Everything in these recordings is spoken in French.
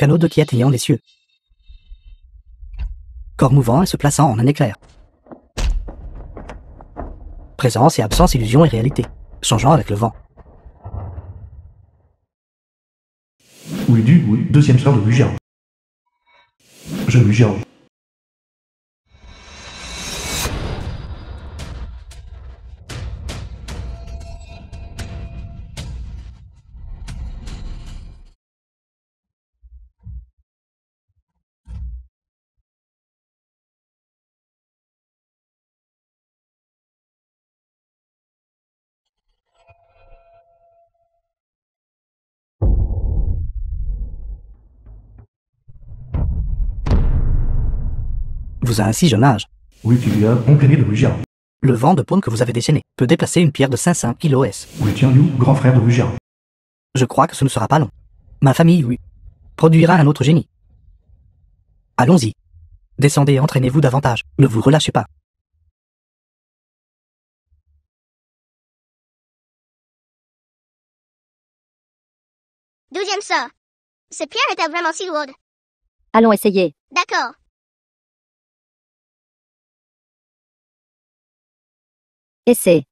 Canot de qui atteignant les cieux. Corps mouvant et se plaçant en un éclair. Présence et absence, illusion et réalité, changeant avec le vent. Oui, deuxième sœur de Wu Jiao. Je Wu Jiao. Vous a un si jeune âge. Oui, tu as oncle aîné de Wu Jiao. Le vent de paume que vous avez déchaîné peut déplacer une pierre de 500 kS. Oui, Tian Liu, grand frère de Wu Jiao. Je crois que ce ne sera pas long. Ma famille, oui, produira un autre génie. Allons-y. Descendez et entraînez-vous davantage. Ne vous relâchez pas. Deuxième sœur. Cette pierre était vraiment si lourde. Allons essayer. D'accord. Essaie.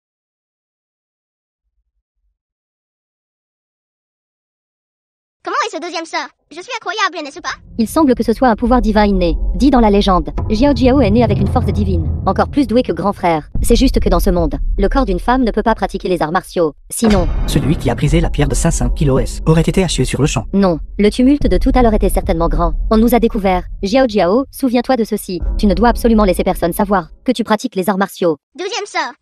Comment est ce deuxième sœur? Je suis incroyable, n'est-ce pas? Il semble que ce soit un pouvoir divin inné, dit dans la légende. Jiao Jiao est né avec une force divine, encore plus doué que grand frère. C'est juste que dans ce monde, le corps d'une femme ne peut pas pratiquer les arts martiaux. Sinon... Celui qui a brisé la pierre de 500 kS aurait été haché sur le champ. Non, le tumulte de tout à l'heure était certainement grand. On nous a découvert. Jiao Jiao, souviens-toi de ceci. Tu ne dois absolument laisser personne savoir que tu pratiques les arts martiaux. Deuxième sœur.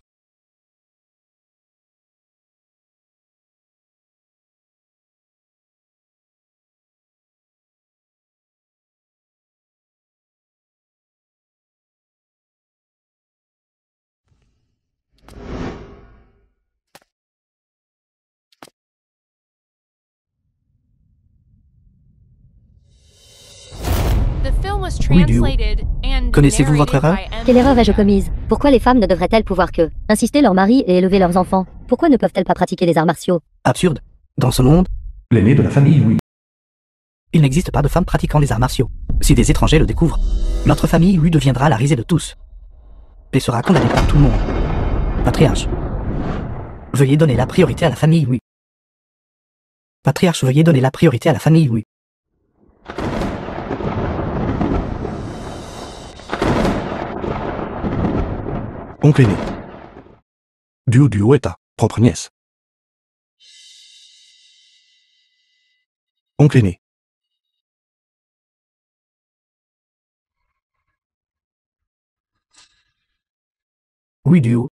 Oui, Duo. Connaissez-vous votre erreur? Quelle erreur ai-je commise? Pourquoi les femmes ne devraient-elles pouvoir que insister leurs maris et élever leurs enfants? Pourquoi ne peuvent-elles pas pratiquer les arts martiaux? Absurde. Dans ce monde, L'aîné de la famille, oui. il n'existe pas de femmes pratiquant les arts martiaux. Si des étrangers le découvrent, notre famille lui deviendra la risée de tous. Et sera condamnée par tout le monde. Patriarche. Veuillez donner la priorité à la famille, oui. Patriarche, veuillez donner la priorité à la famille, oui. Oncle aîné. Duo est ta propre nièce. Oncle aîné. Oui, Duo.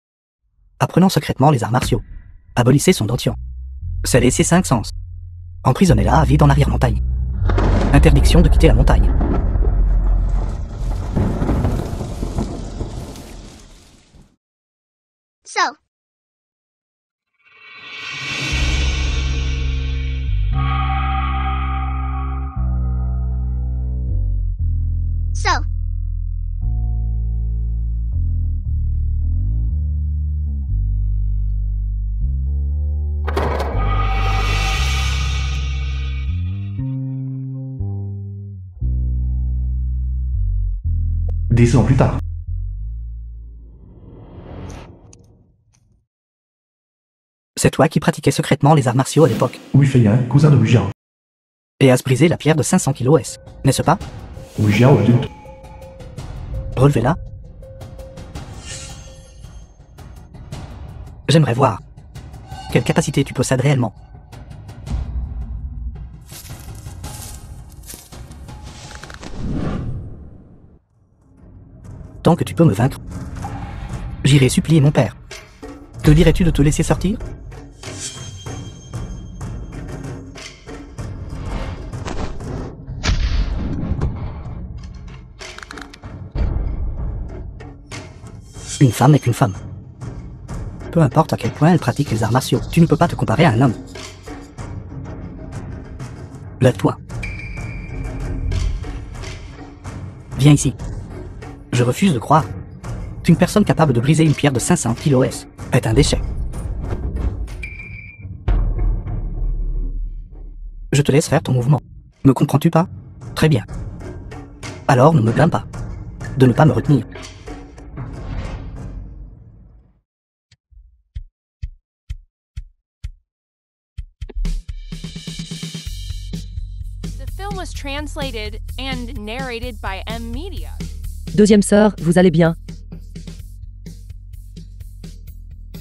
Apprenant secrètement les arts martiaux. Abolissez son dentian. Scellez ses 5 sens. Emprisonnez-la à vie dans l'arrière-montagne. Interdiction de quitter la montagne. So. So. Dix ans plus tard. C'est toi qui pratiquais secrètement les arts martiaux à l'époque. Wu Feiyan, cousin de Wu Jiao. Et as brisé la pierre de 500 kS, n'est-ce pas? Wu Jiao adulte. Relevez-la. J'aimerais voir. Quelle capacité tu possèdes réellement? Tant que tu peux me vaincre, j'irai supplier mon père. Que dirais-tu de te laisser sortir? Une femme est une femme. Peu importe à quel point elle pratique les arts martiaux, tu ne peux pas te comparer à un homme. Lève-toi. Viens ici. Je refuse de croire qu'une personne capable de briser une pierre de 500 kS est un déchet. Je te laisse faire ton mouvement. Me comprends-tu pas? Très bien. Alors ne me plains pas de ne pas me retenir. The film was translated and narrated by M Media. Deuxième sœur, vous allez bien?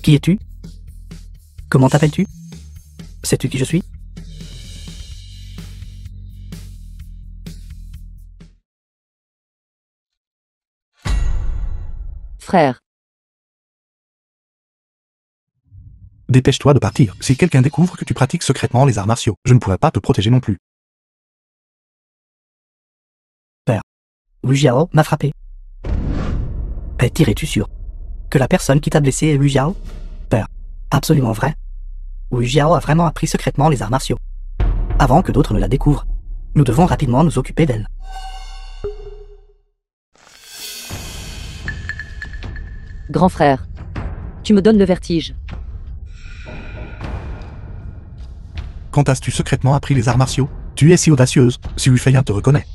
Qui es-tu? Comment t'appelles-tu? Sais-tu qui je suis? Frère. Dépêche-toi de partir. Si quelqu'un découvre que tu pratiques secrètement les arts martiaux, je ne pourrai pas te protéger non plus. Wu Jiao m'a frappé. Es-tu sûr que la personne qui t'a blessé est Wu Jiao? Père, absolument vrai. Wu Jiao a vraiment appris secrètement les arts martiaux. Avant que d'autres ne la découvrent, nous devons rapidement nous occuper d'elle. Grand frère. Tu me donnes le vertige. Quand as-tu secrètement appris les arts martiaux? Tu es si audacieuse, si Wu Feiyan te reconnaît.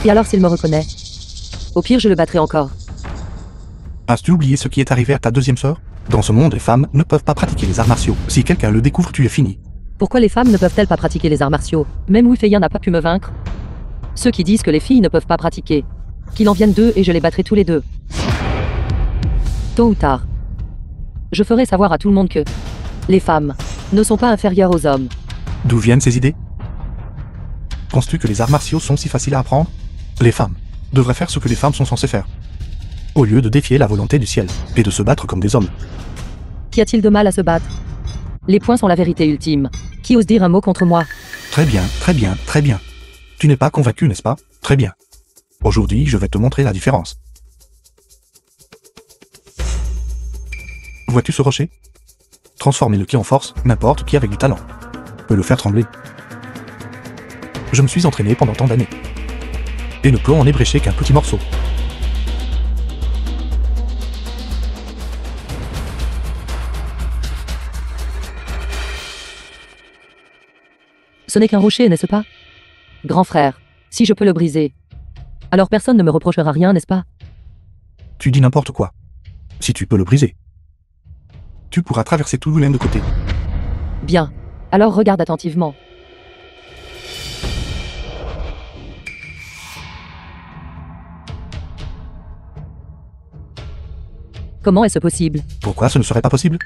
Et alors s'il me reconnaît? Au pire, je le battrai encore. As-tu oublié ce qui est arrivé à ta deuxième sœur? Dans ce monde, les femmes ne peuvent pas pratiquer les arts martiaux. Si quelqu'un le découvre, tu es fini. Pourquoi les femmes ne peuvent-elles pas pratiquer les arts martiaux? Même Wu Feiyan n'a pas pu me vaincre. Ceux qui disent que les filles ne peuvent pas pratiquer. Qu'il en vienne d'eux et je les battrai tous les deux. Tôt ou tard. Je ferai savoir à tout le monde que les femmes ne sont pas inférieures aux hommes. D'où viennent ces idées? Penses-tu que les arts martiaux sont si faciles à apprendre? Les femmes devraient faire ce que les femmes sont censées faire, au lieu de défier la volonté du ciel et de se battre comme des hommes. Qu'y a-t-il de mal à se battre? Les points sont la vérité ultime. Qui ose dire un mot contre moi? Très bien, très bien, très bien. Tu n'es pas convaincu, n'est-ce pas? Très bien. Aujourd'hui, je vais te montrer la différence. Vois-tu ce rocher? Transformer le ki en force, n'importe qui avec du talent peut le faire trembler. Je me suis entraîné pendant tant d'années et ne peux en ébrécher qu'un petit morceau. Ce n'est qu'un rocher, n'est-ce pas? Grand frère, si je peux le briser, alors personne ne me reprochera rien, n'est-ce pas? Tu dis n'importe quoi. Si tu peux le briser, tu pourras traverser tout Wulem de côté. Bien. Alors regarde attentivement. Comment est-ce possible? Pourquoi ce ne serait pas possible?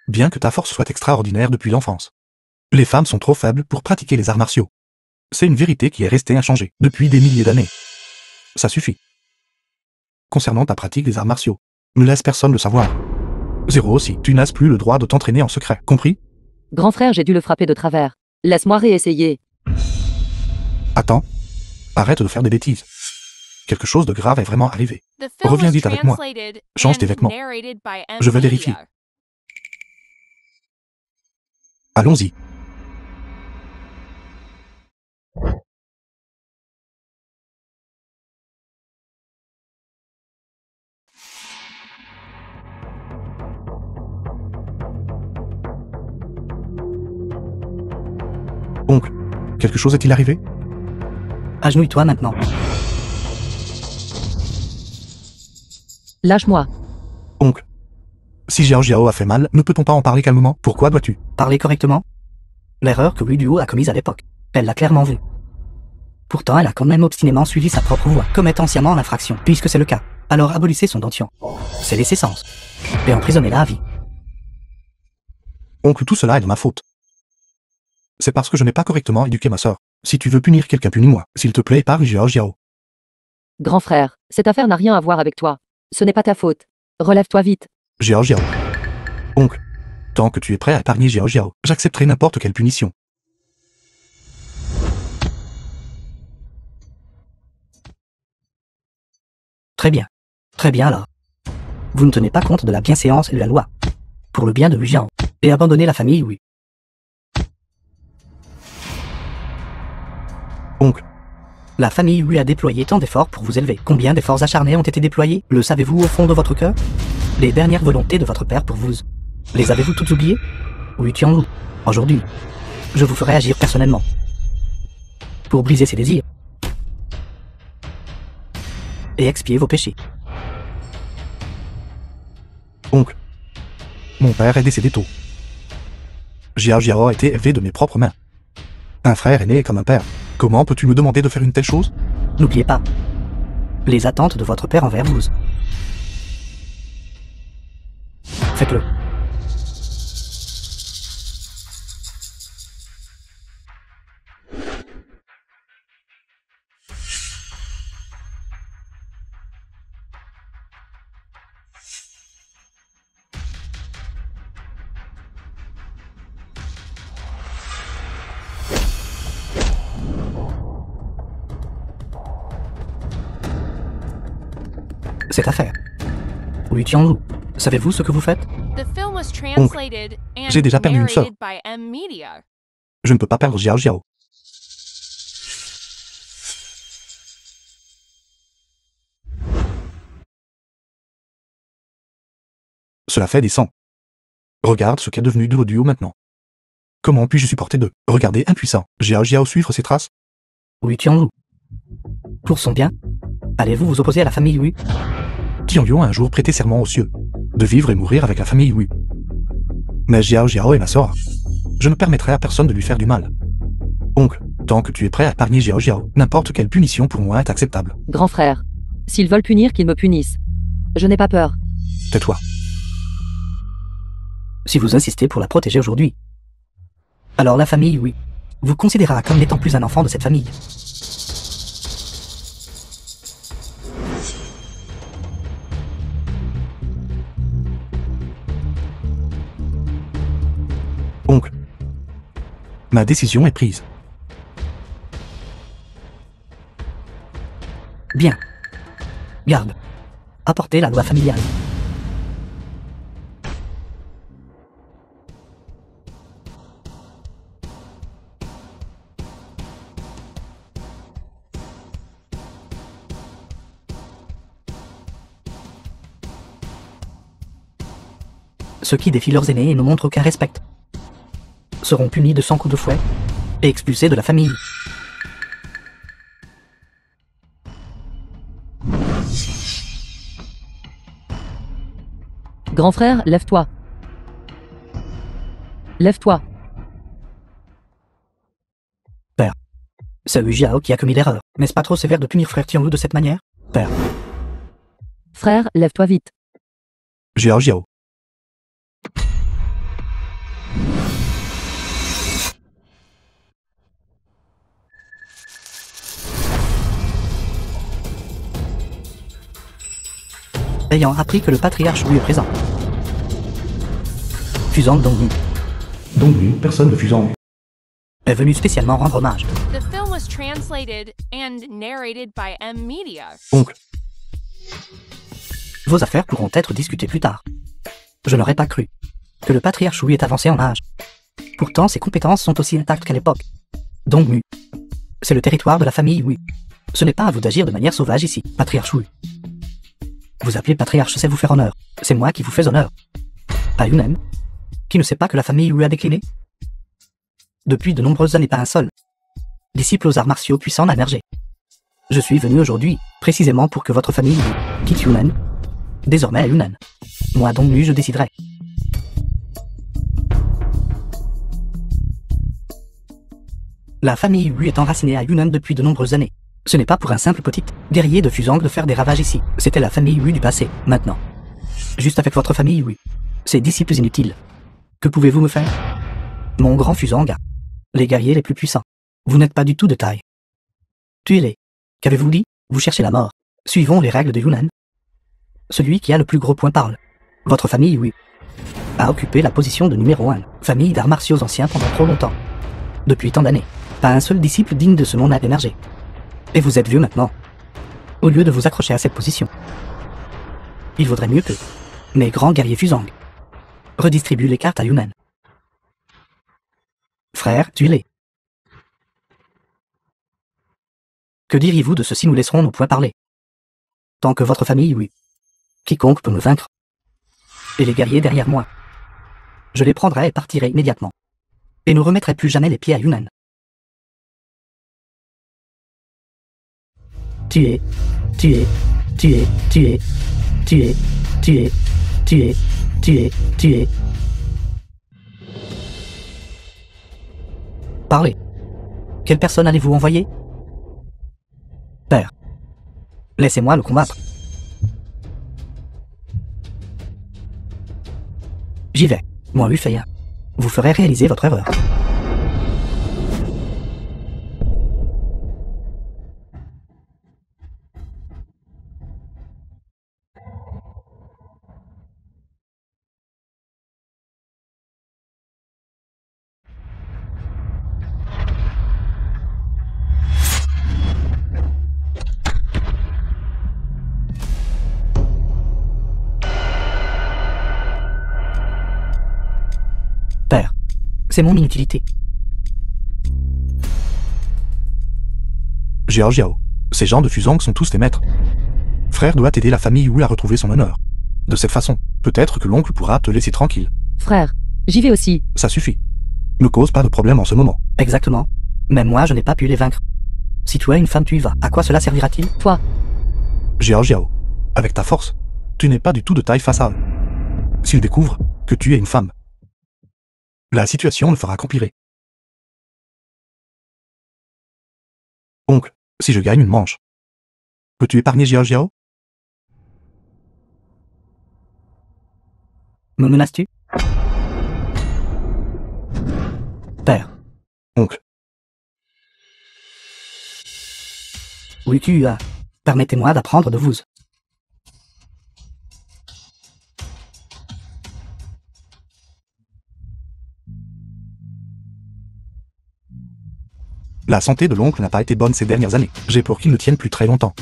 Bien que ta force soit extraordinaire depuis l'enfance, les femmes sont trop faibles pour pratiquer les arts martiaux. C'est une vérité qui est restée inchangée depuis des milliers d'années. Ça suffit. Concernant ta pratique des arts martiaux, ne laisse personne le savoir. Zéro aussi, tu n'as plus le droit de t'entraîner en secret, compris? Grand frère, j'ai dû le frapper de travers. Laisse-moi réessayer. Attends. Arrête de faire des bêtises. Quelque chose de grave est vraiment arrivé. The film Reviens was vite avec moi. translated Change tes and vêtements. narrated by M Je vais Media. vérifier. Allons-y. Oncle, quelque chose est-il arrivé? Agenouille-toi maintenant. Lâche-moi. Oncle, si Xiao Jiao a fait mal, ne peut-on pas en parler calmement? Pourquoi dois-tu? Parler correctement. L'erreur que Wu Duo a commise à l'époque, elle l'a clairement vue. Pourtant, elle a quand même obstinément suivi sa propre voie, commettant sciemment l'infraction, puisque c'est le cas. Alors abolissez son dentian. C'est laisser sens. Et emprisonnez-la à vie. Oncle, tout cela est de ma faute. C'est parce que je n'ai pas correctement éduqué ma sœur. Si tu veux punir quelqu'un, punis-moi. S'il te plaît, épargne Xiao Jiao. Grand frère, cette affaire n'a rien à voir avec toi. Ce n'est pas ta faute. Relève-toi vite. Xiao Jiao. Oncle, tant que tu es prêt à épargner Xiao Jiao, j'accepterai n'importe quelle punition. Très bien. Très bien alors. Vous ne tenez pas compte de la bienséance et de la loi. Pour le bien de Wu Jiao. Et abandonnez la famille, oui. Oncle, La famille Wu a déployé tant d'efforts pour vous élever. Combien d'efforts acharnés ont été déployés? Le savez-vous au fond de votre cœur? Les dernières volontés de votre père pour vous. Les avez-vous toutes oubliées? Oui, Tianlu. Aujourd'hui, je vous ferai agir personnellement. Pour briser ses désirs. et expier vos péchés. Oncle. Mon père est décédé tôt. Xiao Jiao a été élevé de mes propres mains. Un frère est né comme un père. Comment peux-tu me demander de faire une telle chose? N'oubliez pas les attentes de votre père envers vous. Faites-le. Cette affaire. Wu Tianlu, savez-vous ce que vous faites? The film was translated and j'ai déjà perdu une sœur. narrated by M Media. Je ne peux pas perdre Xiao Jiao. Cela fait des sangs. Regarde ce qu'est devenu de l'audio maintenant. Comment puis-je supporter de regarder impuissant Xiao Jiao suivre ses traces? Wu Tianlu. Pour son bien, allez-vous vous opposer à la famille Wu? Tianyu a un jour prêté serment aux cieux, de vivre et mourir avec la famille Wu. Mais Xiao Jiao est ma sœur. Je ne permettrai à personne de lui faire du mal. Oncle, tant que tu es prêt à épargner Xiao Jiao, n'importe quelle punition pour moi est acceptable. Grand frère. S'ils veulent punir, qu'ils me punissent. Je n'ai pas peur. Tais-toi. Si vous insistez pour la protéger aujourd'hui, alors la famille Wu vous considérera comme n'étant plus un enfant de cette famille. Oncle, ma décision est prise. Bien. Garde. Apportez la loi familiale. Ceux qui défient leurs aînés et ne montrent aucun respect seront punis de 100 coups de fouet et expulsés de la famille. Grand frère, lève-toi. Lève-toi. Père, c'est Wu Jiao qui a commis l'erreur. N'est-ce pas trop sévère de punir frère Tianlu de cette manière? Père, Frère, lève-toi vite. Xiao Jiao. ayant appris que le patriarche Wu est présent. Fuzang Dongmu Dongmu, personne de Fuzang. est venu spécialement rendre hommage. The film was translated and narrated by M Media. Oncle, Vos affaires pourront être discutées plus tard. Je n'aurais pas cru que le patriarche Wu est avancé en âge. Pourtant, ses compétences sont aussi intactes qu'à l'époque. Dongmu, c'est le territoire de la famille Wu. Ce n'est pas à vous d'agir de manière sauvage ici, patriarche Wu. Vous appelez patriarche, c'est vous faire honneur. C'est moi qui vous fais honneur. Pas Yunan, qui ne sait pas que la famille Wu a décliné. Depuis de nombreuses années, pas un seul disciple aux arts martiaux puissants n'a émergé. Je suis venu aujourd'hui, précisément pour que votre famille Wu quitte Yunan. Désormais à Yunan. Moi donc je déciderai. La famille Wu est enracinée à Yunan depuis de nombreuses années. Ce n'est pas pour un simple petit guerrier de Fuzang de faire des ravages ici. C'était la famille Wu du passé, maintenant. Juste avec votre famille Wu. Ces disciples inutiles. Que pouvez-vous me faire? Mon grand Fuzang a les guerriers les plus puissants. Vous n'êtes pas du tout de taille. Tuez-les. Qu'avez-vous dit? Vous cherchez la mort. Suivons les règles de Yunan. Celui qui a le plus gros point parle. Votre famille Wu a occupé la position de numéro 1, famille d'arts martiaux anciens pendant trop longtemps. Depuis tant d'années, pas un seul disciple digne de ce nom n'a émergé. Et vous êtes vieux maintenant. Au lieu de vous accrocher à cette position, il vaudrait mieux que mes grands guerriers Fuzang redistribuent les cartes à Yunan. Frère, tuez-les. Que diriez-vous de ceci? Nous laisserons nos poings parler. Tant que votre famille, oui. Quiconque peut me vaincre. Et les guerriers derrière moi. Je les prendrai et partirai immédiatement. Et ne remettrai plus jamais les pieds à Yunan. Tuez, tuez, tué, tué, tué, tué, tué, tué, tué. Parlez. Quelle personne allez-vous envoyer? Père. Laissez-moi le combattre. J'y vais. Moi, Ufeya. Vous ferez réaliser votre erreur. Père, c'est mon inutilité. Xiao, ces gens de Fuzong sont tous tes maîtres. Frère doit aider la famille Wu à retrouver son honneur. De cette façon, peut-être que l'oncle pourra te laisser tranquille. Frère, j'y vais aussi. Ça suffit. Ne cause pas de problème en ce moment. Exactement. Même moi, je n'ai pas pu les vaincre. Si tu as une femme, tu y vas. À quoi cela servira-t-il? Toi, Xiao, avec ta force, tu n'es pas du tout de taille face à eux. S'ils découvrent que tu es une femme, la situation ne fera qu'empirer. Oncle, si je gagne une manche, peux-tu épargner Xiao? Me menaces-tu? Père. Oncle, Oui, tu as. Permettez-moi d'apprendre de vous. la santé de l'oncle n'a pas été bonne ces dernières années. J'ai pour qu'il ne tienne plus très longtemps.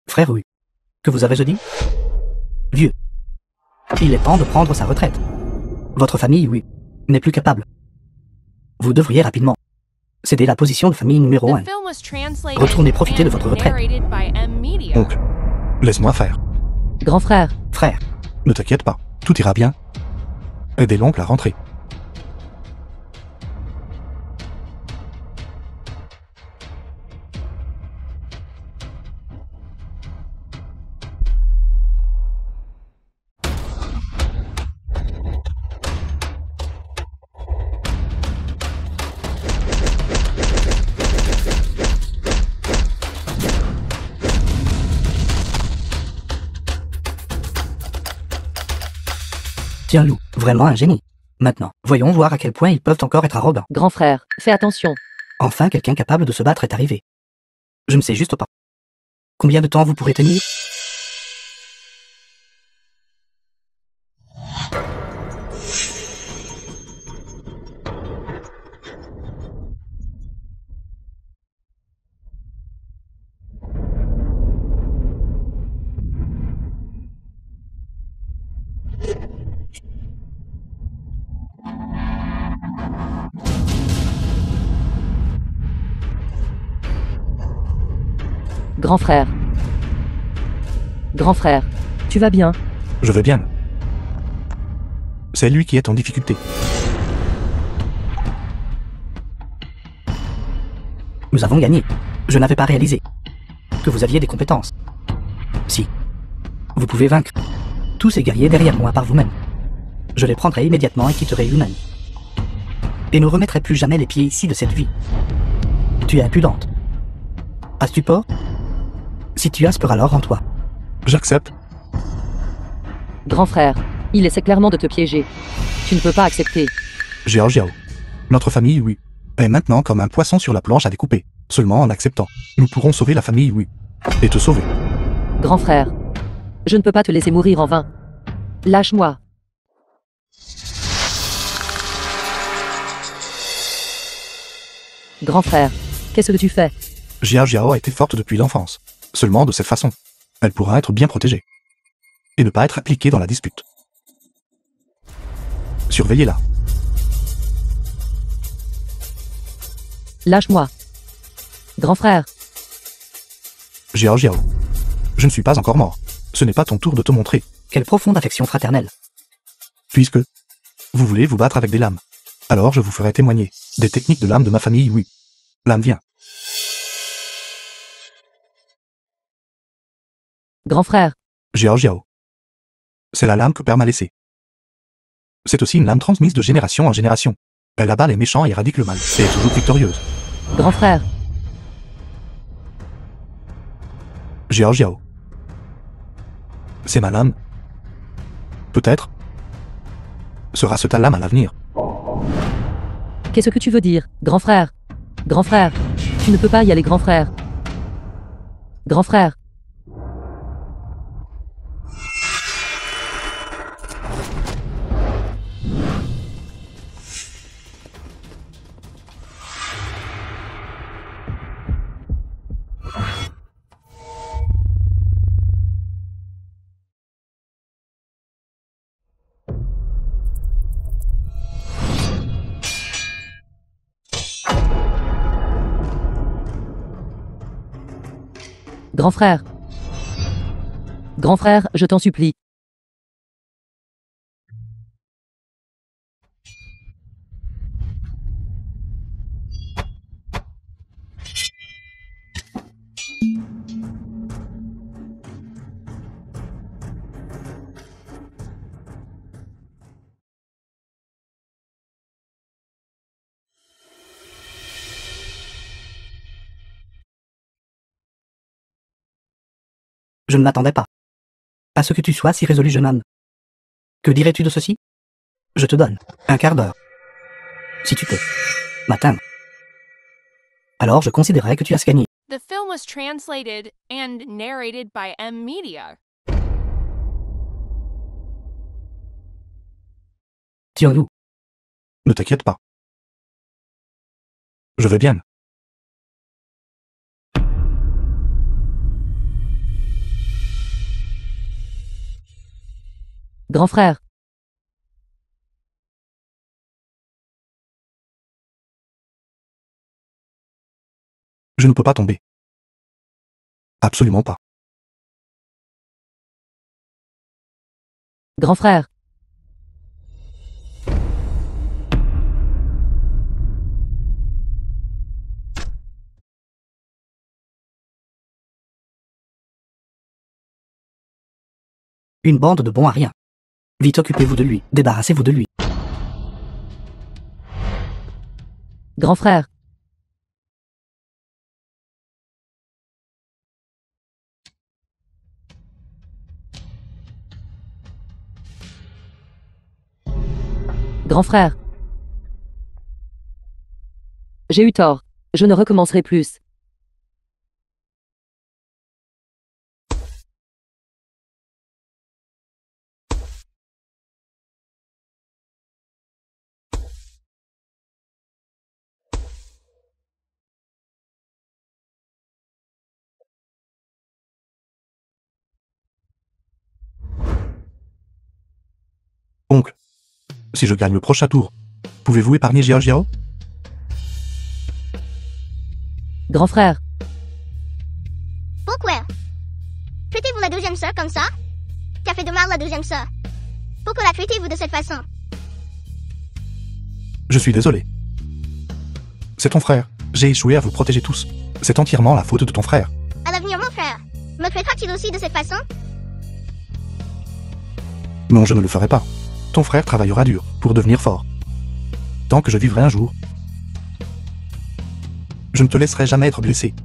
Frère Wu. Que vous avez-je dit? Vieux. Il est temps de prendre sa retraite. Votre famille, oui, n'est plus capable. Vous devriez rapidement céder la position de famille numéro 1. Retournez profiter de votre retraite. Oncle, laisse-moi faire. grand frère, Frère, ne t'inquiète pas, tout ira bien. Aidez l'oncle à rentrer. Tiens, Lou, vraiment un génie. Maintenant, voyons voir à quel point ils peuvent encore être arrogants. grand frère, fais attention. Enfin, quelqu'un capable de se battre est arrivé. Je ne sais juste pas. Combien de temps vous pourrez tenir? Grand frère. Grand frère, tu vas bien? Je vais bien. C'est lui qui est en difficulté. Nous avons gagné. Je n'avais pas réalisé que vous aviez des compétences. Si. Vous pouvez vaincre tous ces guerriers derrière moi par vous-même. Je les prendrai immédiatement et quitterai Yunnan. Et ne remettrai plus jamais les pieds ici de cette vie. Tu es impudente. As-tu peur? Si tu as peur alors en toi. J'accepte. Grand frère, il essaie clairement de te piéger. Tu ne peux pas accepter. Xiao. Notre famille, oui, est maintenant comme un poisson sur la planche à découper. Seulement en acceptant, nous pourrons sauver la famille, oui. Et te sauver. Grand frère, je ne peux pas te laisser mourir en vain. Lâche-moi. Grand frère, qu'est-ce que tu fais? Xiao a été forte depuis l'enfance. Seulement de cette façon, elle pourra être bien protégée. Et ne pas être impliquée dans la dispute. Surveillez-la. Lâche-moi. Grand frère, Xiao. Je ne suis pas encore mort. Ce n'est pas ton tour de te montrer. Quelle profonde affection fraternelle. Puisque vous voulez vous battre avec des lames, alors je vous ferai témoigner des techniques de lame de ma famille, oui. Lame vient. Grand frère. Jiao Jiao. C'est la lame que père m'a laissée. C'est aussi une lame transmise de génération en génération. Elle abat les méchants et éradique le mal, et est toujours victorieuse. Grand frère. Jiao Jiao. C'est ma lame. Peut-être sera ce ta lame à l'avenir. Qu'est-ce que tu veux dire, grand frère? Grand frère. Tu ne peux pas y aller, grand frère. Grand frère. Grand frère. Grand frère, je t'en supplie. Je ne m'attendais pas à ce que tu sois si résolu, jeune homme. Que dirais-tu de ceci? Je te donne un quart d'heure. Si tu peux m'atteindre, alors je considérerais que tu as gagné. The film was translated and narrated by M Media. Tiens-nous. Ne t'inquiète pas. Je vais bien. Grand frère. Je ne peux pas tomber. Absolument pas. Grand frère. Une bande de bons à rien. Vite, occupez-vous de lui, débarrassez-vous de lui. Grand frère. Grand frère. J'ai eu tort. Je ne recommencerai plus. Oncle, si je gagne le prochain tour, pouvez-vous épargner Jiao Jiao? Grand frère. Pourquoi? Traitez-vous la deuxième sœur comme ça? Qu'a fait de mal la deuxième sœur? Pourquoi la traitez-vous de cette façon? Je suis désolé. C'est ton frère. J'ai échoué à vous protéger tous. C'est entièrement la faute de ton frère. À l'avenir, mon frère, me traitera-t-il aussi de cette façon? Non, je ne le ferai pas. Ton frère travaillera dur pour devenir fort. Tant que je vivrai un jour, je ne te laisserai jamais être blessé.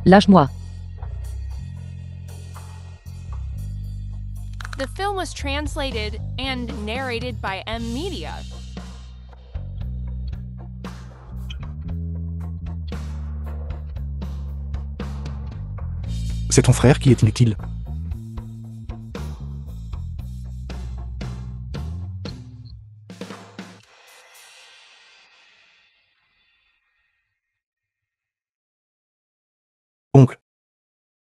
Lâche-moi. The film was translated and narrated by M Media. C'est ton frère qui est inutile. Oncle,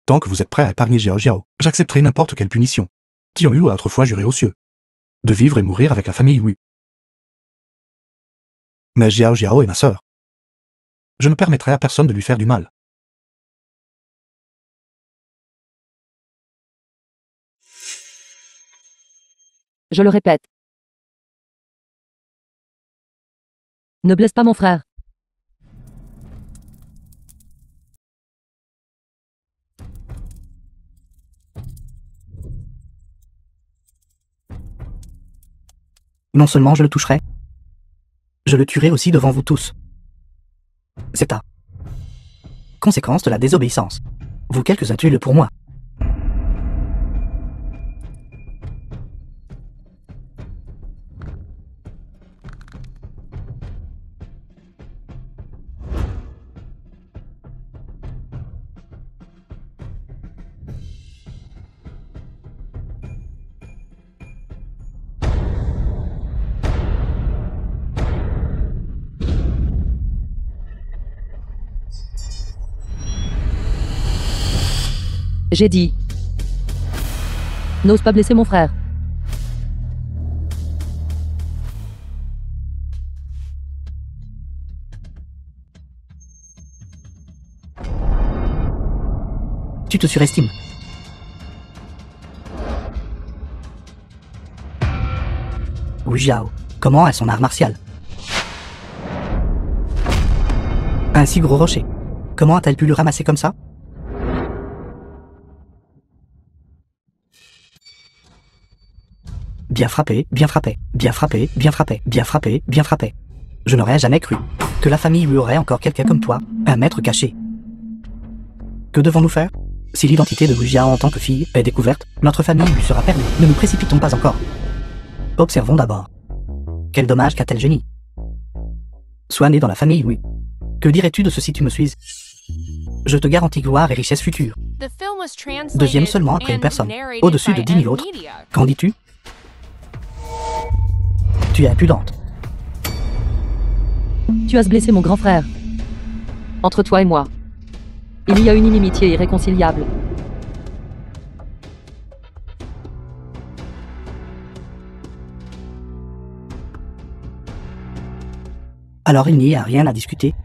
tant que vous êtes prêt à épargner Jiao Jiao, j'accepterai n'importe quelle punition. Tian Yu a autrefois juré aux cieux de vivre et mourir avec la famille Wu. Mais Jiao Jiao est ma sœur. Je ne permettrai à personne de lui faire du mal. Je le répète. Ne blesse pas mon frère. Non seulement je le toucherai, je le tuerai aussi devant vous tous. C'est ta conséquence de la désobéissance. Vous quelques-uns tuez-le pour moi. J'ai dit. N'ose pas blesser mon frère. Tu te surestimes. Wu Jiao, comment a son art martial? Un si gros rocher. Comment a-t-elle pu le ramasser comme ça? Bien frappé, bien frappé, bien frappé, bien frappé, bien frappé, bien frappé. Je n'aurais jamais cru que la famille lui aurait encore quelqu'un comme toi, un maître caché. Que devons-nous faire? Si l'identité de Wu Jiao en tant que fille est découverte, notre famille lui sera perdue. Ne nous précipitons pas encore. Observons d'abord. Quel dommage qu'a-t-elle génie? Sois né dans la famille, oui. Que dirais-tu de ceci, tu me suis? Je te garantis gloire et richesse future. Deuxième seulement après une personne, au-dessus de 10 000 autres. Qu'en dis-tu? Tu es impudente. Tu as blessé mon grand frère. Entre toi et moi, il y a une inimitié irréconciliable. Alors il n'y a rien à discuter.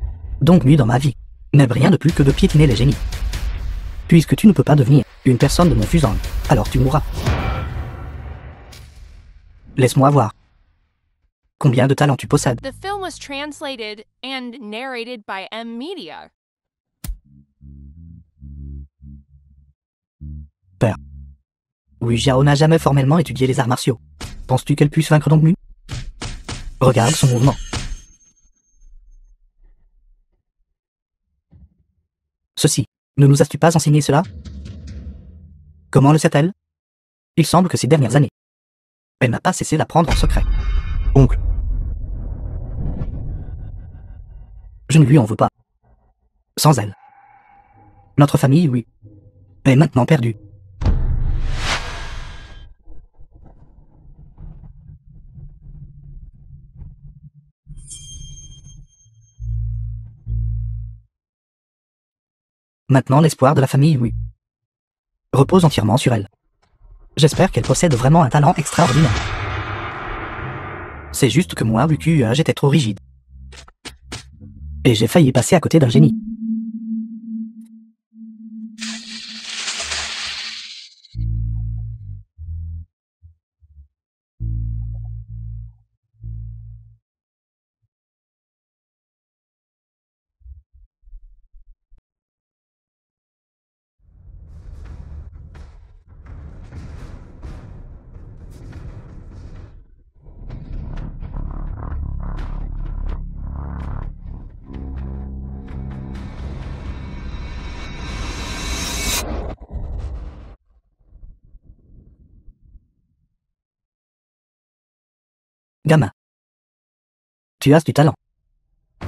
Donc nuit dans ma vie n'aime rien de plus que de piétiner les génies. Puisque tu ne peux pas devenir une personne de mon fusil, alors tu mourras. Laisse-moi voir. Combien de talents tu possèdes? The film was translated and narrated by M Media. Père. Wu Jiao n'a jamais formellement étudié les arts martiaux. Penses-tu qu'elle puisse vaincre Dongmu? Regarde son mouvement. Ceci, ne nous as-tu pas enseigné cela? Comment le sait-elle? Il semble que ces dernières années, elle n'a pas cessé d'apprendre en secret. Oncle. Je ne lui en veux pas. Sans elle. Notre famille, oui, est maintenant perdue. Maintenant, l'espoir de la famille, oui, repose entièrement sur elle. J'espère qu'elle possède vraiment un talent extraordinaire. C'est juste que moi, Lucu, j'étais trop rigide. Et j'ai failli passer à côté d'un génie. Gamin. Tu as du talent.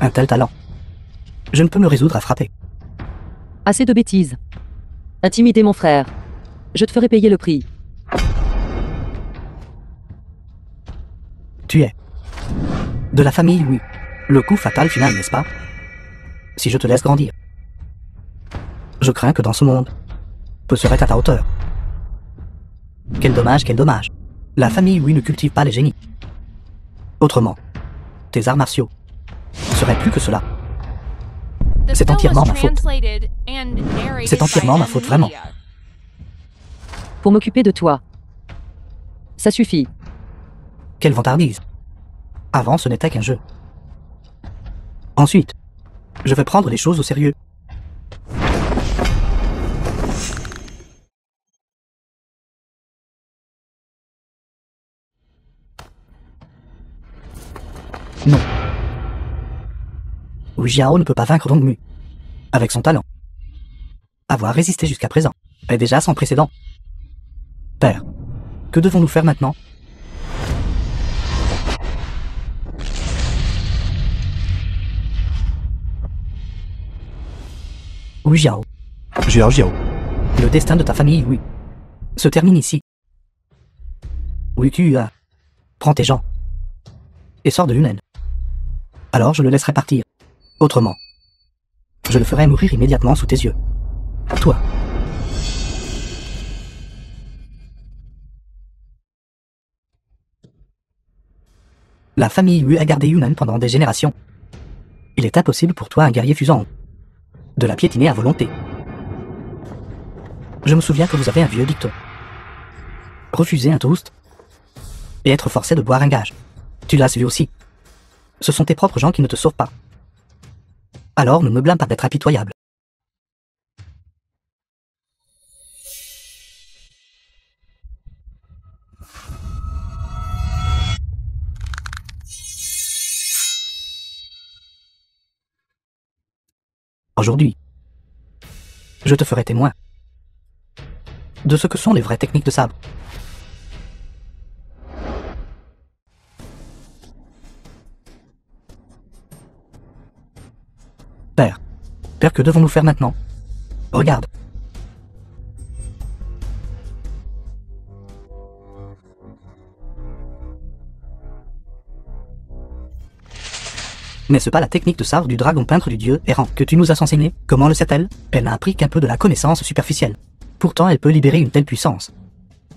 Un tel talent. Je ne peux me résoudre à frapper. Assez de bêtises. Intimider mon frère. Je te ferai payer le prix. Tu es de la famille, oui. Le coup fatal final, n'est-ce pas? Si je te laisse grandir. Je crains que dans ce monde, peu serait à ta hauteur. Quel dommage, quel dommage. La famille, oui, ne cultive pas les génies. Autrement, tes arts martiaux seraient plus que cela. The C'est film entièrement was ma faute. translated and narrated C'est entièrement by ma faute, vraiment. Media. Pour m'occuper de toi. Ça suffit. Quelle vantardise. Avant, ce n'était qu'un jeu. Ensuite, je vais prendre les choses au sérieux. Non. Wu Jiao ne peut pas vaincre Dong Mu. Avec son talent. Avoir résisté jusqu'à présent est déjà sans précédent. Père, que devons-nous faire maintenant? Wu Jiao, Jiao Jiao. le destin de ta famille, oui, se termine ici. Oui, prends tes gens et sors de Yunnan. Alors je le laisserai partir. Autrement, je le ferai mourir immédiatement sous tes yeux. Toi. La famille Yu a gardé Yunnan pendant des générations. Il est impossible pour toi, un guerrier fusant, de la piétiner à volonté. Je me souviens que vous avez un vieux dicton. Refuser un toast et être forcé de boire un gage. Tu l'as vu aussi. Ce sont tes propres gens qui ne te sauvent pas. Alors ne me blâme pas d'être impitoyable. Aujourd'hui, je te ferai témoin de ce que sont les vraies techniques de sabre. Père, que devons-nous faire maintenant? Regarde. N'est-ce pas la technique de sabre du dragon peintre du dieu errant que tu nous as enseigné? Comment le sait-elle? Elle n'a appris qu'un peu de la connaissance superficielle. Pourtant, elle peut libérer une telle puissance.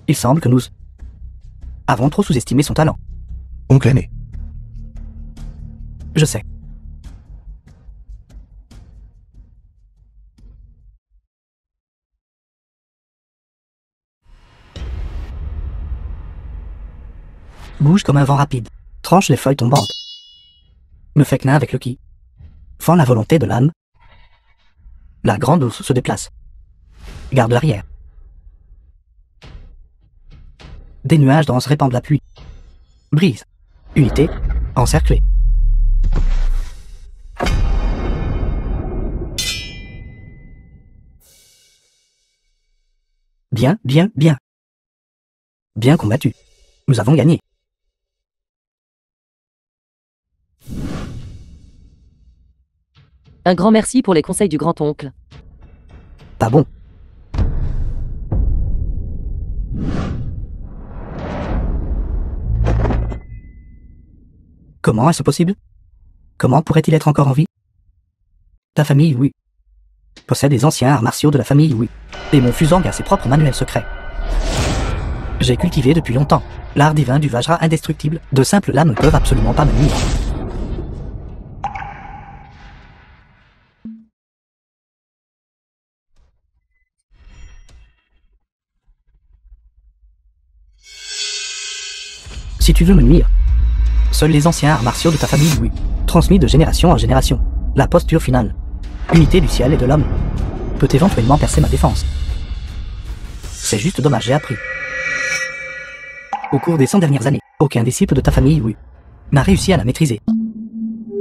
Il semble que nous avons trop sous-estimé son talent. Oncle aîné. Je sais. Bouge comme un vent rapide. Tranche les feuilles tombantes. Ne fais que nain avec le ki. Fends la volonté de l'âme. La grande ours se déplace. Garde l'arrière. Des nuages denses répandent la pluie. Brise. Unité. Encerclée. Bien, bien, bien. Bien combattu. Nous avons gagné. Un grand merci pour les conseils du grand-oncle. Pas bon. Comment est-ce possible? Comment pourrait-il être encore en vie? Ta famille, oui, possède les anciens arts martiaux de la famille, oui. Et mon Fusang a ses propres manuels secrets. J'ai cultivé depuis longtemps l'art divin du Vajra indestructible. De simples lames ne peuvent absolument pas me nuire. Si tu veux me nuire, seuls les anciens arts martiaux de ta famille, oui, transmis de génération en génération, la posture finale, unité du ciel et de l'homme, peut éventuellement percer ma défense. C'est juste dommage, j'ai appris. Au cours des 100 dernières années, aucun disciple de ta famille, oui, n'a réussi à la maîtriser.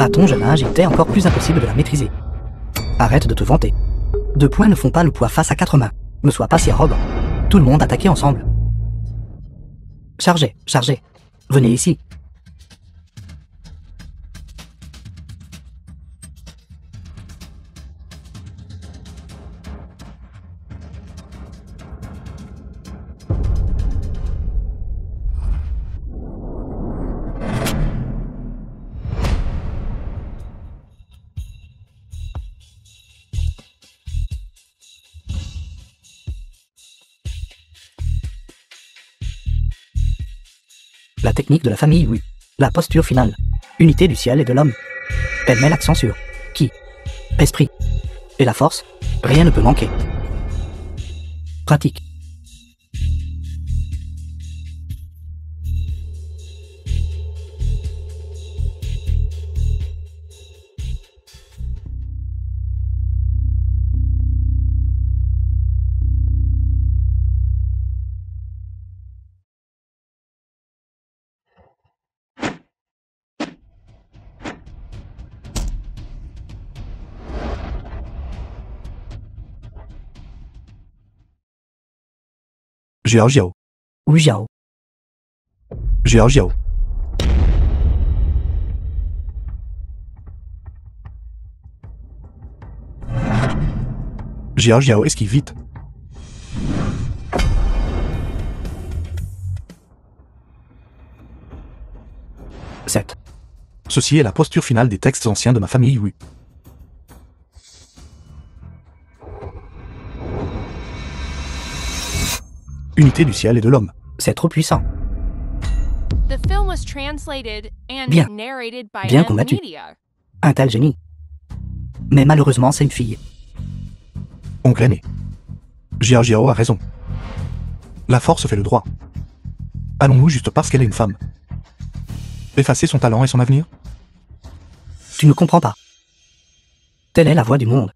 À ton jeune âge, il était encore plus impossible de la maîtriser. Arrête de te vanter. 2 poings ne font pas le poids face à 4 mains. Ne sois pas si arrogant. Tout le monde attaquait ensemble. Chargez, chargez. Venez ici. La technique de la famille, oui. La posture finale. Unité du ciel et de l'homme. Elle met l'accent sur qui? Esprit. Et la force, rien ne peut manquer. Pratique. Jiao. Wu Jiao. Jiao. Jiao, esquive vite. Sept. Ceci est la posture finale des textes anciens de ma famille Wu. Unité du ciel et de l'homme. C'est trop puissant. The film was translated and Bien. narrated by Bien M combattu. Media. Un tel génie. Mais malheureusement, c'est une fille. Oncle aîné. Jiao a raison. La force fait le droit. Allons-nous juste parce qu'elle est une femme effacer son talent et son avenir? Tu ne comprends pas. Telle est la voie du monde.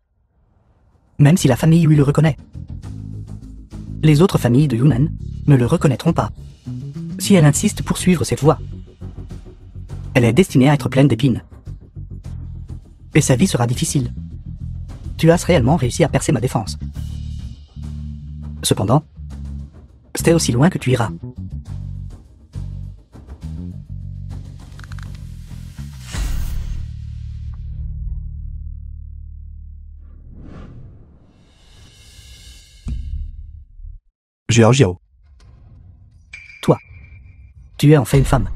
Même si la famille Wu le reconnaît. Les autres familles de Yunnan ne le reconnaîtront pas. Si elle insiste pour suivre cette voie, elle est destinée à être pleine d'épines. Et sa vie sera difficile. Tu as réellement réussi à percer ma défense. Cependant, c'était aussi loin que tu iras. Jiao. Toi, tu es en fait une femme.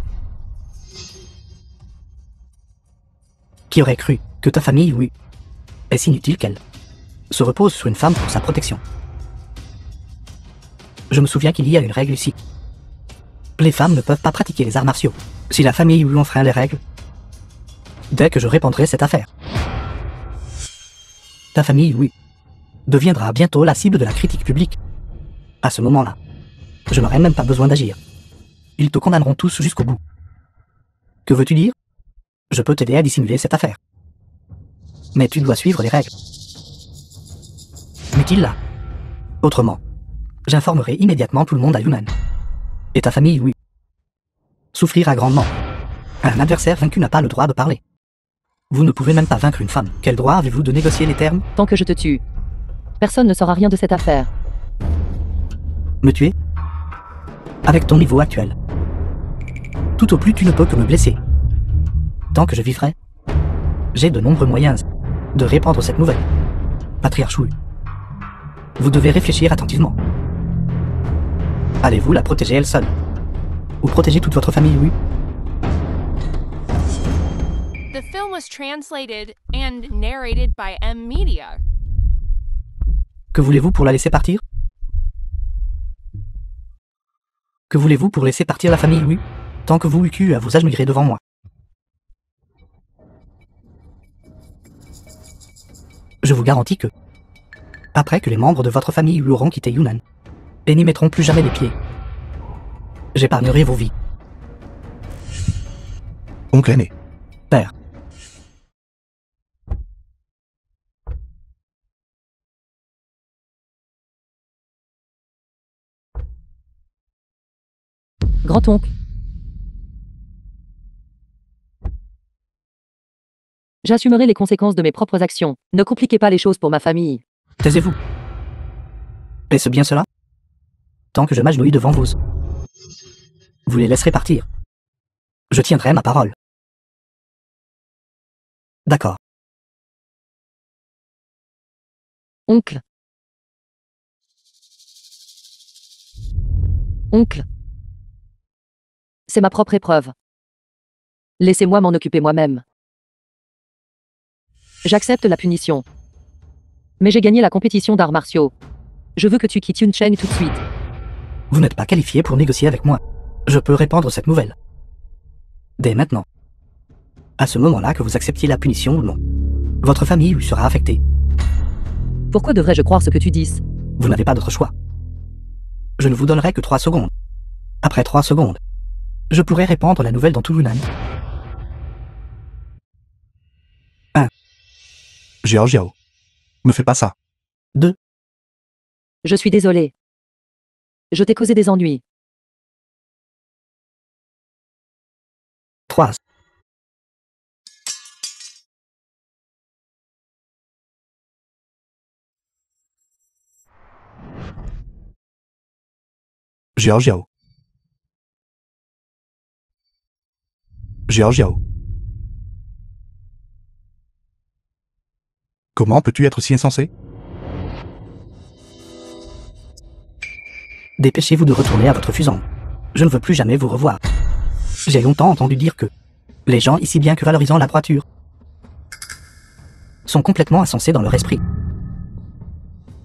Qui aurait cru que ta famille, oui, est si inutile qu'elle se repose sur une femme pour sa protection? Je me souviens qu'il y a une règle ici. Les femmes ne peuvent pas pratiquer les arts martiaux. Si la famille lui enfreint les règles, dès que je répandrai cette affaire, ta famille, oui, deviendra bientôt la cible de la critique publique. À ce moment-là, je n'aurai même pas besoin d'agir. Ils te condamneront tous jusqu'au bout. Que veux-tu dire? Je peux t'aider à dissimuler cette affaire. Mais tu dois suivre les règles. Mutile là. Autrement, j'informerai immédiatement tout le monde à Yunnan. Et ta famille, oui, souffrira grandement. Un adversaire vaincu n'a pas le droit de parler. Vous ne pouvez même pas vaincre une femme. Quel droit avez-vous de négocier les termes? Tant que je te tue, personne ne saura rien de cette affaire. Me tuer? Avec ton niveau actuel. Tout au plus tu ne peux que me blesser. Tant que je vivrai, j'ai de nombreux moyens de répandre cette nouvelle. Patriarche Wu, vous devez réfléchir attentivement. Allez-vous la protéger elle seule? Ou protéger toute votre famille, oui? The film was translated and narrated by M Media. Que voulez-vous pour la laisser partir? Que voulez-vous pour laisser partir la famille, oui? Tant que vous, UQ, vous agenouillerez devant moi. Je vous garantis que, après que les membres de votre famille auront quitté Yunnan, et n'y mettront plus jamais les pieds, j'épargnerai vos vies. Oncle aîné. Père. Grand-oncle. J'assumerai les conséquences de mes propres actions. Ne compliquez pas les choses pour ma famille. Taisez-vous. Est-ce bien cela? Tant que je m'agenouille devant vous, vous les laisserez partir. Je tiendrai ma parole. D'accord. Oncle. Oncle. C'est ma propre épreuve. Laissez-moi m'en occuper moi-même. J'accepte la punition. Mais j'ai gagné la compétition d'arts martiaux. Je veux que tu quittes Yunchen tout de suite. Vous n'êtes pas qualifié pour négocier avec moi. Je peux répandre cette nouvelle. Dès maintenant. À ce moment-là que vous acceptiez la punition ou non, votre famille lui sera affectée. Pourquoi devrais-je croire ce que tu dis? Vous n'avez pas d'autre choix. Je ne vous donnerai que 3 secondes. Après 3 secondes, je pourrai répandre la nouvelle dans tout Yunnan. Xiao. Me fais pas ça. 2, Je suis désolé. Je t'ai causé des ennuis. 3. Xiao. Comment peux-tu être si insensé? Dépêchez-vous de retourner à votre fuson. Je ne veux plus jamais vous revoir. J'ai longtemps entendu dire que les gens, ici bien que valorisant la droiture, sont complètement insensés dans leur esprit.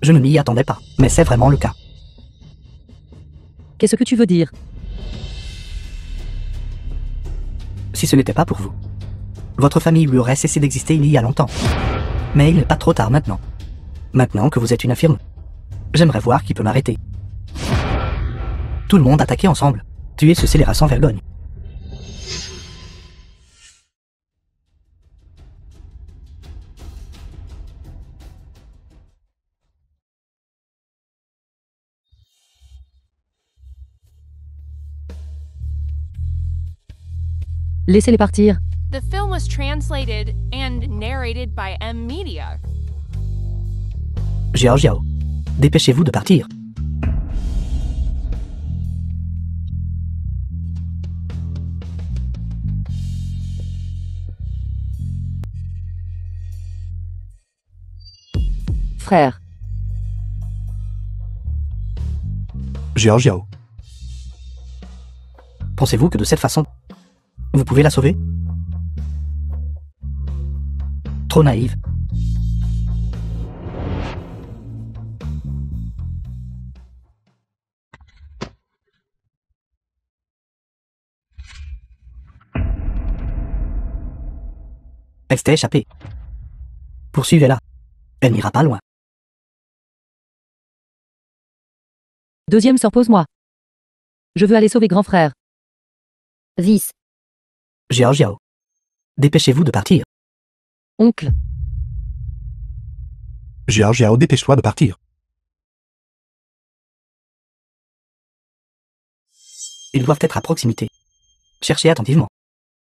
Je ne m'y attendais pas, mais c'est vraiment le cas. Qu'est-ce que tu veux dire? Si ce n'était pas pour vous, votre famille lui aurait cessé d'exister il y a longtemps. Mais il n'est pas trop tard maintenant. Maintenant que vous êtes une infirme, j'aimerais voir qui peut m'arrêter. Tout le monde attaquer ensemble. Tuer ce scélérat sans vergogne. Laissez-les partir. The film was translated and narrated by M Media. Xiao, dépêchez-vous de partir. Frère. Xiao. Pensez-vous que de cette façon, vous pouvez la sauver? Trop naïve. Elle s'était échappée. Poursuivez-la. Elle n'ira pas loin. Deuxième sœur, pose-moi. Je veux aller sauver grand frère. Vice. Xiao. Dépêchez-vous de partir. Oncle. Xiao, dépêche-toi de partir. Ils doivent être à proximité. Cherchez attentivement.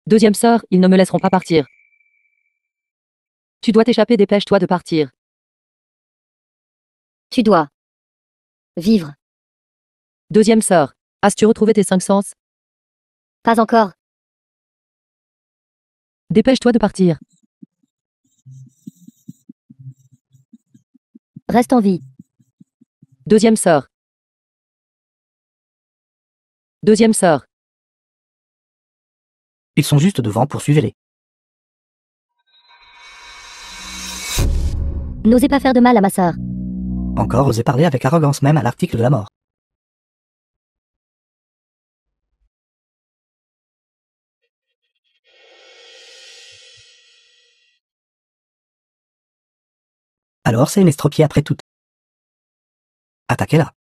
Deuxième sœur, ils ne me laisseront pas partir. Tu dois t'échapper, dépêche-toi de partir. Tu dois vivre. Deuxième sœur, as-tu retrouvé tes 5 sens? Pas encore. Dépêche-toi de partir. Reste en vie. Deuxième sœur. Deuxième sœur. Ils sont juste devant, poursuivez-les. N'osez pas faire de mal à ma sœur. Encore osez parler avec arrogance même à l'article de la mort. Alors c'est une estropiée après tout. Attaquez-la.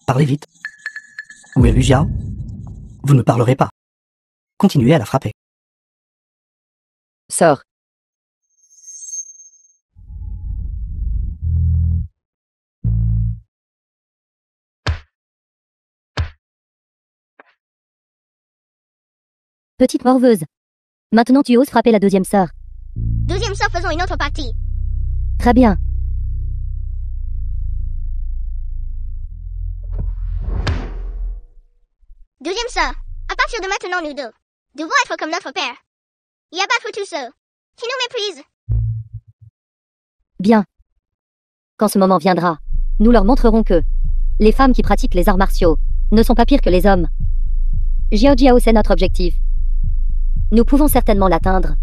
Parlez vite. Où est Lu Jiao? Vous ne parlerez pas. Continuez à la frapper. Sœur. Petite morveuse. Maintenant tu oses frapper la deuxième sœur. Deuxième sœur, faisons une autre partie. Très bien. Deuxième sœur, à partir de maintenant, nous deux devons être comme notre père. Y abattre tous ceux qui nous méprisent. Bien. Quand ce moment viendra, nous leur montrerons que les femmes qui pratiquent les arts martiaux ne sont pas pires que les hommes. Jiao, c'est notre objectif. Nous pouvons certainement l'atteindre.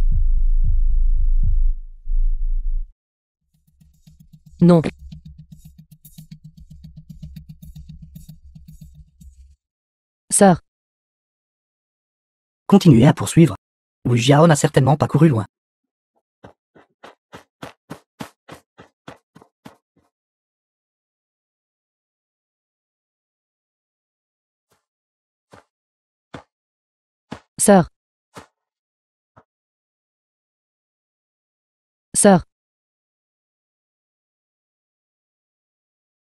Non. Sœur. Continuez à poursuivre. Wu Jiao n'a certainement pas couru loin. Sœur. Sœur.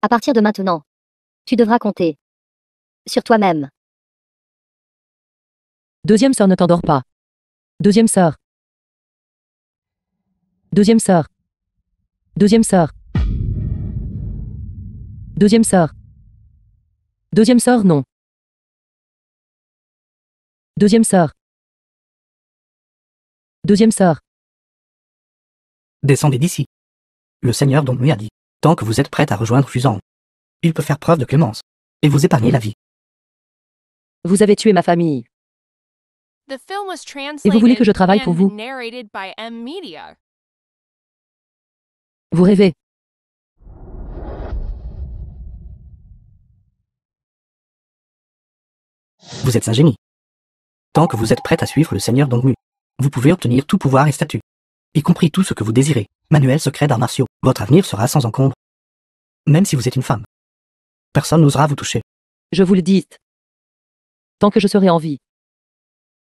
À partir de maintenant, tu devras compter sur toi-même. Deuxième sœur, ne t'endors pas. Deuxième sœur. Deuxième sœur. Deuxième sœur. Deuxième sœur. Deuxième sœur, non. Deuxième sœur. Deuxième sœur. Descendez d'ici. Le seigneur Dongmu a dit, tant que vous êtes prête à rejoindre Fusang, il peut faire preuve de clémence et vous épargner la vie. Vous avez tué ma famille. The film was Et vous voulez que je translated travaille pour and vous? narrated by M Media. Vous rêvez. Vous êtes un génie. Tant que vous êtes prête à suivre le seigneur Dongmu, vous pouvez obtenir tout pouvoir et statut, y compris tout ce que vous désirez, manuel secret d'arts martiaux. Votre avenir sera sans encombre. Même si vous êtes une femme, personne n'osera vous toucher. Je vous le dis. Tant que je serai en vie.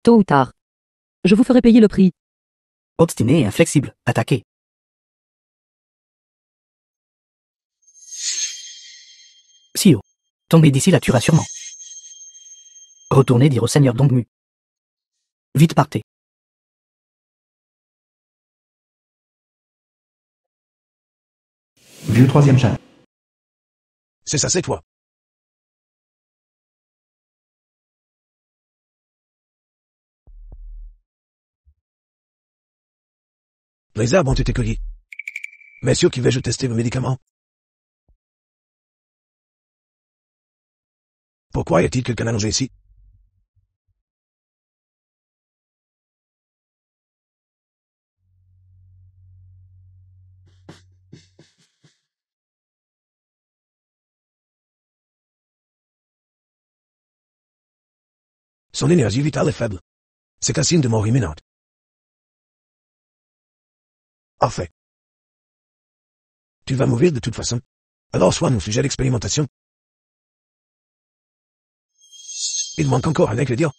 Tôt ou tard. Je vous ferai payer le prix. Obstiné et inflexible, attaquez. Sio, tomber d'ici la tuera sûrement. Retournez dire au seigneur Dongmu. Vite partez. Vieux troisième chaîne. C'est ça, c'est toi. Les arbres ont été cueillis. Messieurs, qui vais-je tester vos médicaments? Pourquoi y a-t-il quelqu'un allongé ici? Son énergie vitale est faible. C'est un signe de mort imminente. Parfait. Tu vas mourir de toute façon. Alors sois mon sujet d'expérimentation. Il manque encore un ingrédient.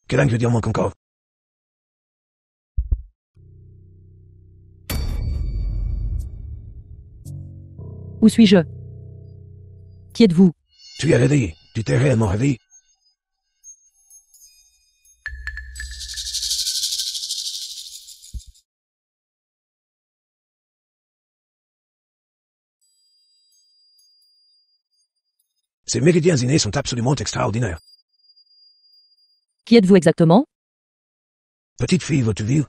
Quel ingrédient manque encore? Où suis-je? Qui êtes-vous? Tu es réveillé. Tu t'es réellement réveillé. Ces méridiens innés sont absolument extraordinaires. Qui êtes-vous exactement? Petite fille, veux-tu vivre?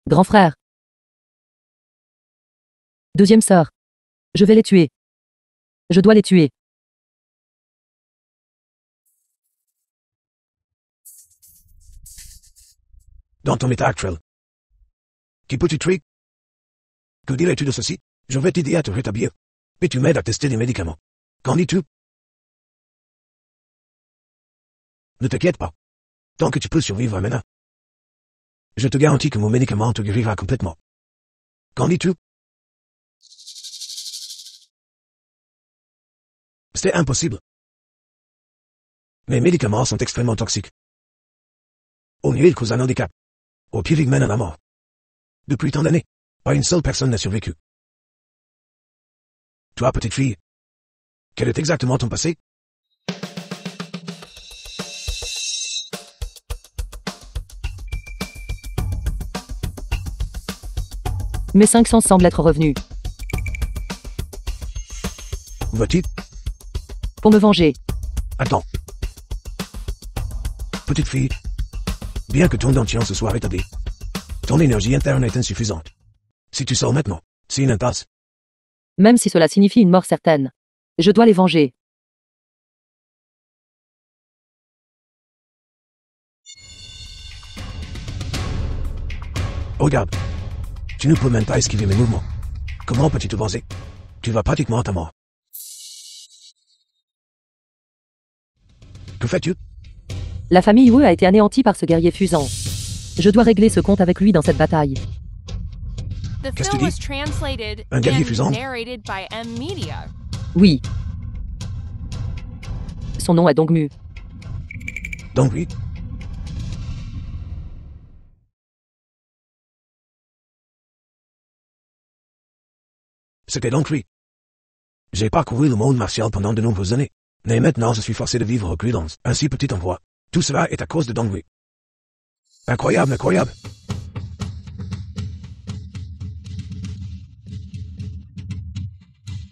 Grand frère. Deuxième sœur. Je vais les tuer. Je dois les tuer. Dans ton état actuel. Qui peux-tu tuer? Que dirais-tu de ceci? Je vais t'aider à te rétablir. Et tu m'aides à tester les médicaments. Qu'en dis-tu? Ne t'inquiète pas. Tant que tu peux survivre maintenant. Je te garantis que mon médicament te guérira complètement. Qu'en dis-tu? C'est impossible. Mes médicaments sont extrêmement toxiques. Au mieux, ils causent un handicap. Au pire, ils mènent à la mort. Depuis tant d'années, pas une seule personne n'a survécu. Toi, petite fille, quel est exactement ton passé? Mes 5 sens semblent être revenus. Vas-tu? Pour me venger. Attends. Petite fille, bien que ton dentition se soit rétabli, ton énergie interne est insuffisante. Si tu sors maintenant, c'est une impasse. Même si cela signifie une mort certaine. Je dois les venger. Regarde. Tu ne peux même pas esquiver mes mouvements. Comment peux-tu te venger? Tu vas pratiquement à ta mort. Que fais-tu? La famille Wu a été anéantie par ce guerrier fusant. Je dois régler ce compte avec lui dans cette bataille. The Qu'est-ce que film tu dis? was translated Un guerrier and fusant? narrated by M Media. Oui. Son nom est Dongmu. Donc oui. C'était donc lui. J'ai parcouru le monde martial pendant de nombreuses années. Mais maintenant je suis forcé de vivre reclus dans un si petit endroit. Tout cela est à cause de Dongui. Incroyable, incroyable.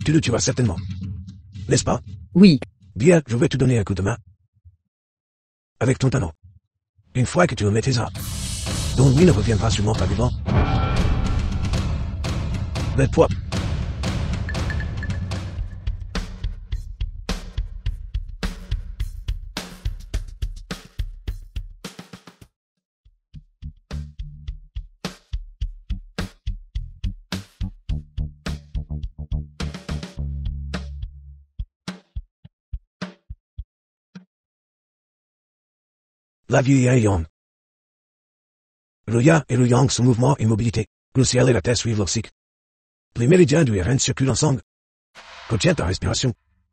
Tu le tueras certainement. N'est-ce pas? Oui. Bien, je vais te donner un coup de main. Avec ton talent. Une fois que tu remets tes armes. Dongui ne reviendra sûrement pas vivant. Lève-toi. La vie est yang. Le yin et le yang sont mouvement et mobilité. Le ciel et la terre suivent leur cycle. Les méridiens du RN circulent ensemble. Retiens ta respiration.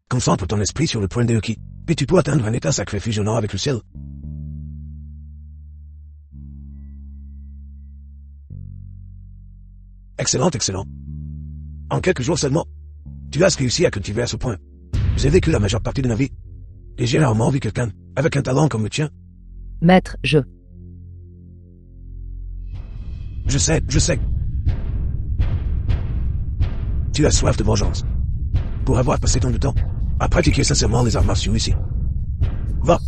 Concentre ton esprit sur le point de qui, puis tu peux atteindre un état sacré fusionnant avec le ciel. Excellent, excellent. En quelques jours seulement, tu as réussi à cultiver à ce point. J'ai vécu la majeure partie de ma vie. Et j'ai rarement vu quelqu'un avec un talent comme le tien. Maître, je. Je sais, je sais. Tu as soif de vengeance. Pour avoir passé tant de temps à pratiquer sincèrement les arts martiaux ici. Va.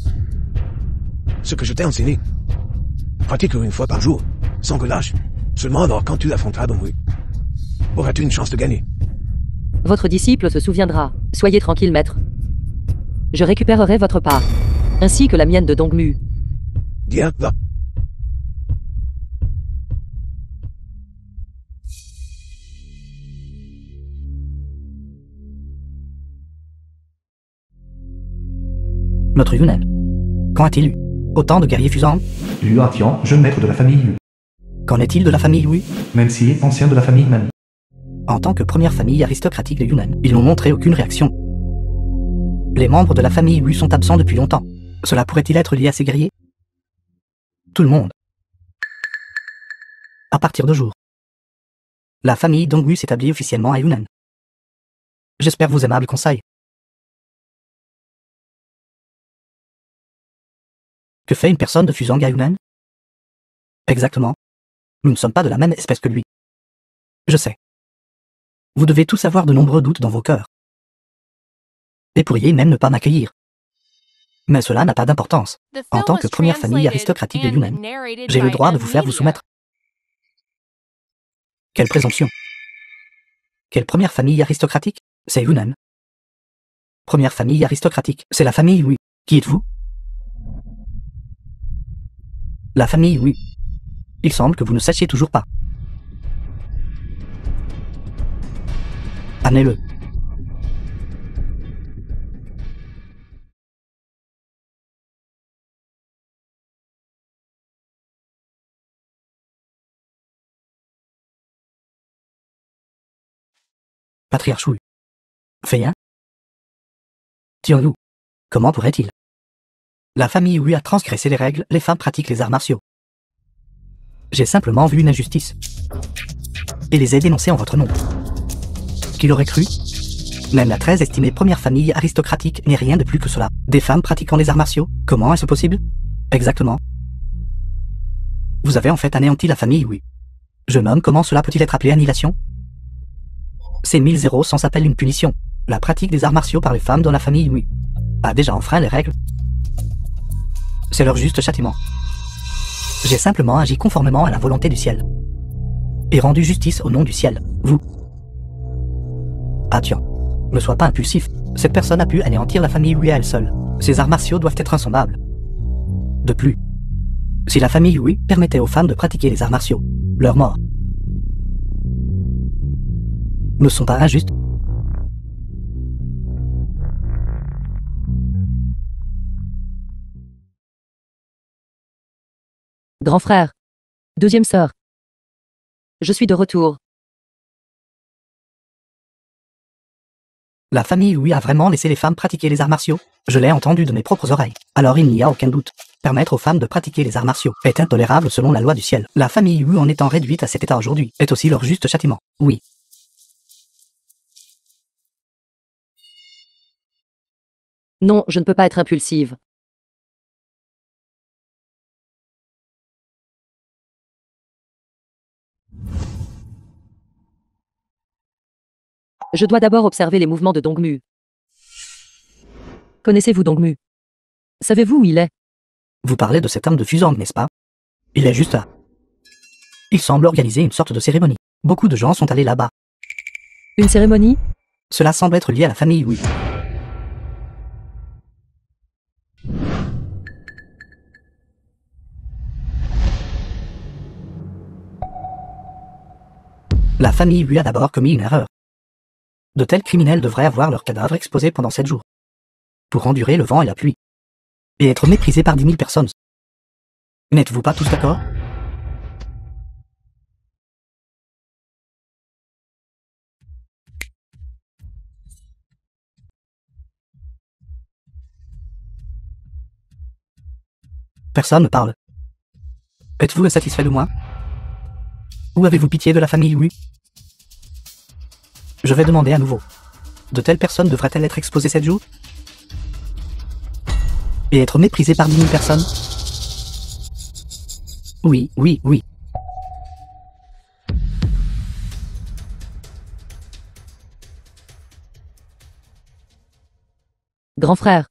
Ce que je t'ai enseigné. Pratique-le une fois par jour, sans relâche. Seulement alors quand tu affronteras Dongui, auras-tu une chance de gagner. Votre disciple se souviendra. Soyez tranquille, maître. Je récupérerai votre part. Ainsi que la mienne de Dongmu. Bien, va. Notre Yunnan. Qu'en a-t-il eu? Autant de guerriers fusants? Liu Atian, jeune maître de la famille Yu, Qu'en est-il de la famille Wu? même s'il est ancien de la famille Nan. En tant que première famille aristocratique de Yunnan, ils n'ont montré aucune réaction. Les membres de la famille Wu sont absents depuis longtemps. Cela pourrait-il être lié à ces guerriers? Tout le monde. À partir de jour. La famille Dongwu s'établit officiellement à Yunnan. J'espère vos aimables conseils. Que fait une personne de Fusang à Yunnan? Exactement. Nous ne sommes pas de la même espèce que lui. Je sais. Vous devez tous avoir de nombreux doutes dans vos cœurs. Et pourriez même ne pas m'accueillir. Mais cela n'a pas d'importance. The En film tant was que première famille translated aristocratique de and Yunnan, narrated j'ai le by droit de M vous faire vous Media. soumettre. Quelle présomption. Quelle première famille aristocratique? C'est Yunnan. Première famille aristocratique, c'est la famille Wu. Qui êtes-vous? La famille Wu. Il semble que vous ne sachiez toujours pas. Amenez-le. Patriarche Wu. Feyen. Tianlu. Comment pourrait-il? La famille Wu a transgressé les règles, les femmes pratiquent les arts martiaux. J'ai simplement vu une injustice. Et les ai dénoncés en votre nom. Qui l'aurait cru? Même la très estimée première famille aristocratique n'est rien de plus que cela. Des femmes pratiquant les arts martiaux? Comment est-ce possible? Exactement. Vous avez en fait anéanti la famille Wu. Jeune homme, comment cela peut-il être appelé annihilation? Ces 1000 s'appelle une punition. La pratique des arts martiaux par les femmes dans la famille Wu a déjà enfreint les règles. C'est leur juste châtiment. J'ai simplement agi conformément à la volonté du ciel. Et rendu justice au nom du ciel. Vous. Ah tiens, ne sois pas impulsif. Cette personne a pu anéantir la famille Wu à elle seule. Ces arts martiaux doivent être insommables. De plus, si la famille Wu permettait aux femmes de pratiquer les arts martiaux, leurs morts ne sont pas injustes. Grand frère. Deuxième sœur. Je suis de retour. La famille Hui a vraiment laissé les femmes pratiquer les arts martiaux. Je l'ai entendu de mes propres oreilles. Alors il n'y a aucun doute. Permettre aux femmes de pratiquer les arts martiaux est intolérable selon la loi du ciel. La famille Hui, en étant réduite à cet état aujourd'hui, est aussi leur juste châtiment. Oui. Non, je ne peux pas être impulsive. Je dois d'abord observer les mouvements de Dongmu. Connaissez-vous Dongmu? Savez-vous où il est? Vous parlez de cet homme de Fuzang, n'est-ce pas? Il est juste là. Il semble organiser une sorte de cérémonie. Beaucoup de gens sont allés là-bas. Une cérémonie? Cela semble être lié à la famille Hui. La famille Hui a d'abord commis une erreur. De tels criminels devraient avoir leurs cadavres exposés pendant 7 jours. Pour endurer le vent et la pluie. Et être méprisés par 10 000 personnes. N'êtes-vous pas tous d'accord? Personne ne parle. Êtes-vous insatisfait de moi? Ou avez-vous pitié de la famille Hui? Je vais demander à nouveau. De telles personnes devraient-elles être exposées 7 jours? Et être méprisées par 10 000 personnes? Oui, oui, oui. Grand frère.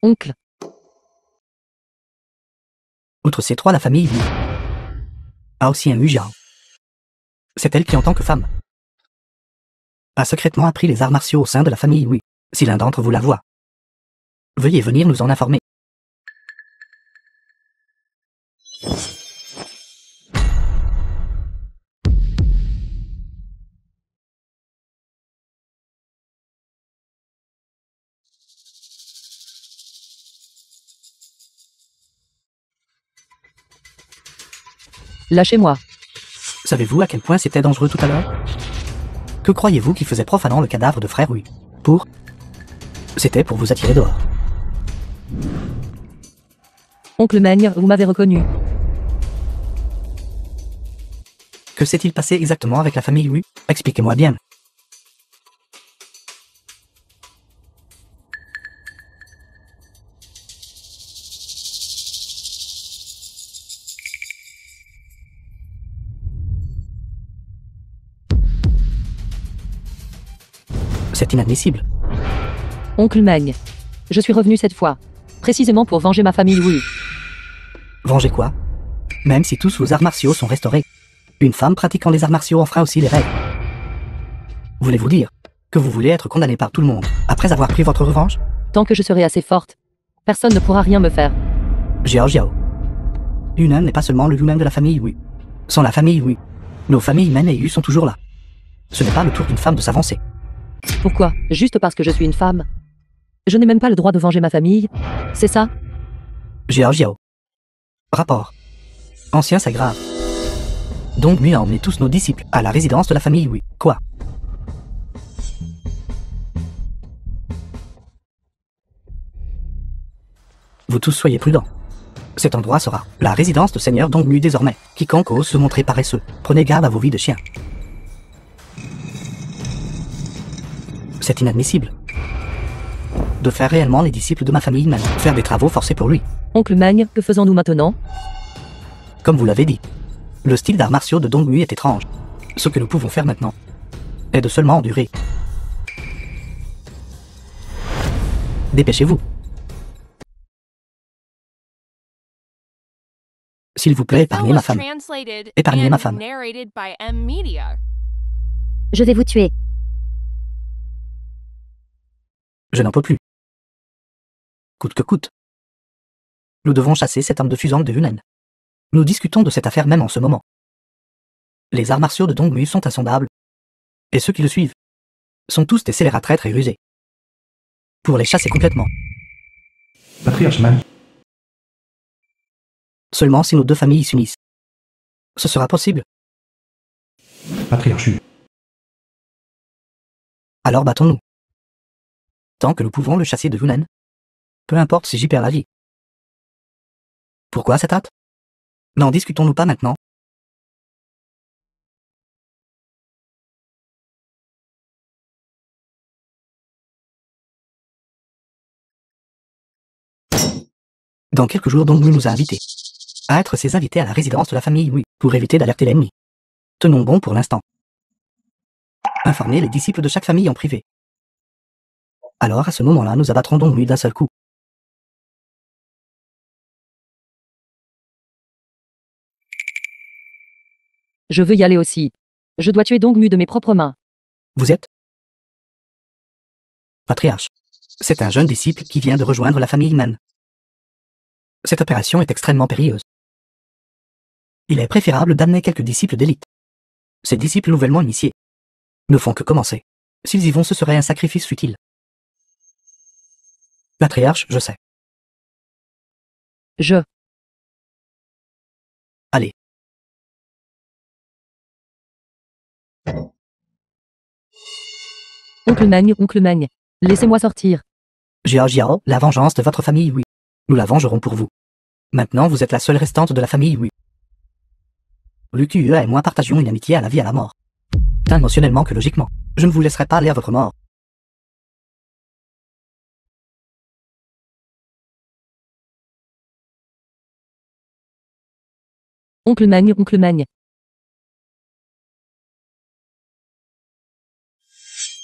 Oncle. Outre ces trois, la famille Hui a aussi un Hu Jiao. C'est elle qui, en tant que femme, a secrètement appris les arts martiaux au sein de la famille Hui. Si l'un d'entre vous la voit, veuillez venir nous en informer. Lâchez-moi. Savez-vous à quel point c'était dangereux tout à l'heure? Que croyez-vous qui faisait profanant le cadavre de frère Hui? C'était pour vous attirer dehors. Oncle Meng, vous m'avez reconnu. Que s'est-il passé exactement avec la famille Hui? Expliquez-moi bien. C'est inadmissible. Oncle Meng. Je suis revenu cette fois. Précisément pour venger ma famille Hui. Venger quoi? Même si tous vos arts martiaux sont restaurés, une femme pratiquant les arts martiaux enfreint aussi les règles. Voulez-vous dire que vous voulez être condamné par tout le monde après avoir pris votre revanche? Tant que je serai assez forte, personne ne pourra rien me faire. Jiao Jiao. Yunnan n'est pas seulement le Yu-Men de la famille Hui. Sans la famille Hui, nos familles Men et Yu sont toujours là. Ce n'est pas le tour d'une femme de s'avancer. Pourquoi? Juste parce que je suis une femme? Je n'ai même pas le droit de venger ma famille? C'est ça? Jiao Jiao. Rapport. Ancien, c'est grave. Donc Mu a emmené tous nos disciples à la résidence de la famille Hui. Quoi? Vous tous soyez prudents. Cet endroit sera la résidence de Seigneur Dongmu désormais. Quiconque ose se montrer paresseux, prenez garde à vos vies de chiens. C'est inadmissible. De faire réellement les disciples de ma famille même, faire des travaux forcés pour lui. Oncle Meng, que faisons-nous maintenant? Comme vous l'avez dit, le style d'arts martiaux de Dongmu est étrange. Ce que nous pouvons faire maintenant est de seulement endurer. Dépêchez-vous. S'il vous plaît, épargnez ma femme. Épargnez ma femme. Je vais vous tuer. Je n'en peux plus. Coûte que coûte. Nous devons chasser cet homme de Fuzang de Yunnan. Nous discutons de cette affaire même en ce moment. Les arts martiaux de Dongmu sont insondables. Et ceux qui le suivent sont tous des scélérats traîtres et rusés. Pour les chasser complètement. Patriarche Man. Seulement si nos deux familles s'unissent. Ce sera possible. Patriarche. Alors battons-nous. Tant que nous pouvons le chasser de Yunnan. Peu importe si j'y perds la vie. Pourquoi cette hâte? N'en discutons-nous pas maintenant? Dans quelques jours, Dongmu nous a invités à être ses invités à la résidence de la famille Wu, pour éviter d'alerter l'ennemi. Tenons bon pour l'instant. Informer les disciples de chaque famille en privé. Alors, à ce moment-là, nous abattrons Dongmu d'un seul coup. Je veux y aller aussi. Je dois tuer Dongmu de mes propres mains. Vous êtes patriarche. C'est un jeune disciple qui vient de rejoindre la famille Man. Cette opération est extrêmement périlleuse. Il est préférable d'amener quelques disciples d'élite. Ces disciples nouvellement initiés ne font que commencer. S'ils y vont, ce serait un sacrifice futile. Patriarche, je sais. Allez. Oncle Magne, laissez-moi sortir. Jiao Jiao, la vengeance de votre famille, oui. Nous la vengerons pour vous. Maintenant, vous êtes la seule restante de la famille, oui. Luke et moi partagions une amitié à la vie et à la mort. Tant émotionnellement que logiquement. Je ne vous laisserai pas aller à votre mort. Oncle Magne.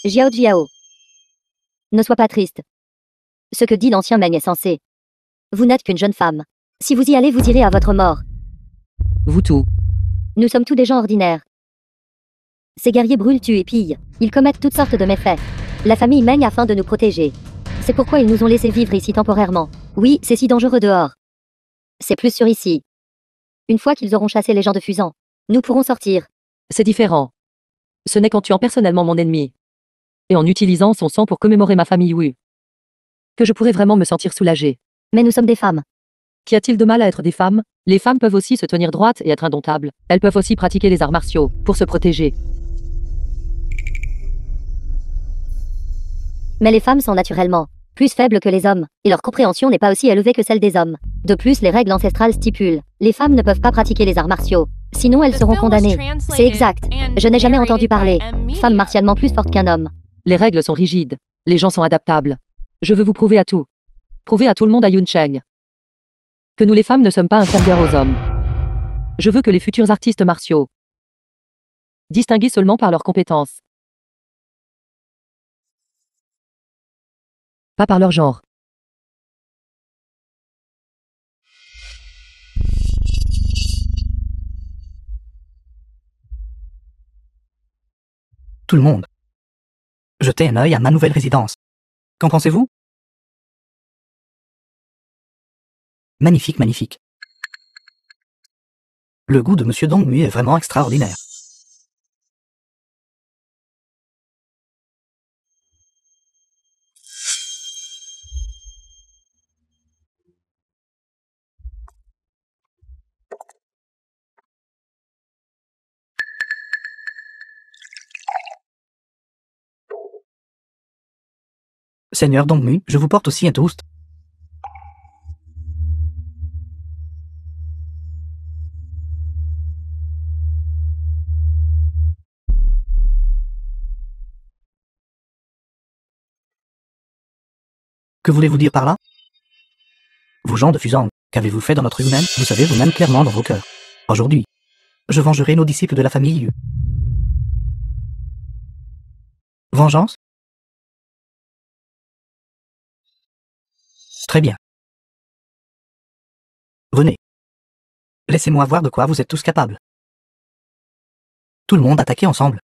Jiao Jiao. Ne sois pas triste. Ce que dit l'ancien Magne est sensé. Vous n'êtes qu'une jeune femme. Si vous y allez, vous irez à votre mort. Vous tous. Nous sommes tous des gens ordinaires. Ces guerriers brûlent, tuent et pillent. Ils commettent toutes sortes de méfaits. La famille mène afin de nous protéger. C'est pourquoi ils nous ont laissé vivre ici temporairement. Oui, c'est si dangereux dehors. C'est plus sûr ici. Une fois qu'ils auront chassé les gens de Fusan, nous pourrons sortir. C'est différent. Ce n'est qu'en tuant personnellement mon ennemi et en utilisant son sang pour commémorer ma famille Wu que je pourrais vraiment me sentir soulagée. Mais nous sommes des femmes. Qu'y a-t-il de mal à être des femmes? Les femmes peuvent aussi se tenir droites et être indomptables. Elles peuvent aussi pratiquer les arts martiaux pour se protéger. Mais les femmes sont naturellement plus faibles que les hommes, et leur compréhension n'est pas aussi élevée que celle des hommes. De plus, les règles ancestrales stipulent, les femmes ne peuvent pas pratiquer les arts martiaux, sinon elles seront condamnées. C'est exact. Je n'ai jamais entendu parler. Femme martialement plus forte qu'un homme. Les règles sont rigides. Les gens sont adaptables. Je veux vous prouver à tout. Prouver à tout le monde à Yuncheng que nous les femmes ne sommes pas inférieures aux hommes. Je veux que les futurs artistes martiaux, distingués seulement par leurs compétences, pas par leur genre. Tout le monde. Jetez un œil à ma nouvelle résidence. Qu'en pensez-vous? Magnifique, magnifique. Le goût de Monsieur Dongmu est vraiment extraordinaire. Seigneur Dongmu, je vous porte aussi un toast. Que voulez-vous dire par là? Vous gens de Fusan, qu'avez-vous fait dans notre Yunnan? Vous savez vous-même clairement dans vos cœurs. Aujourd'hui, je vengerai nos disciples de la famille Yu. Vengeance? Très bien. Venez. Laissez-moi voir de quoi vous êtes tous capables. Tout le monde attaquer ensemble.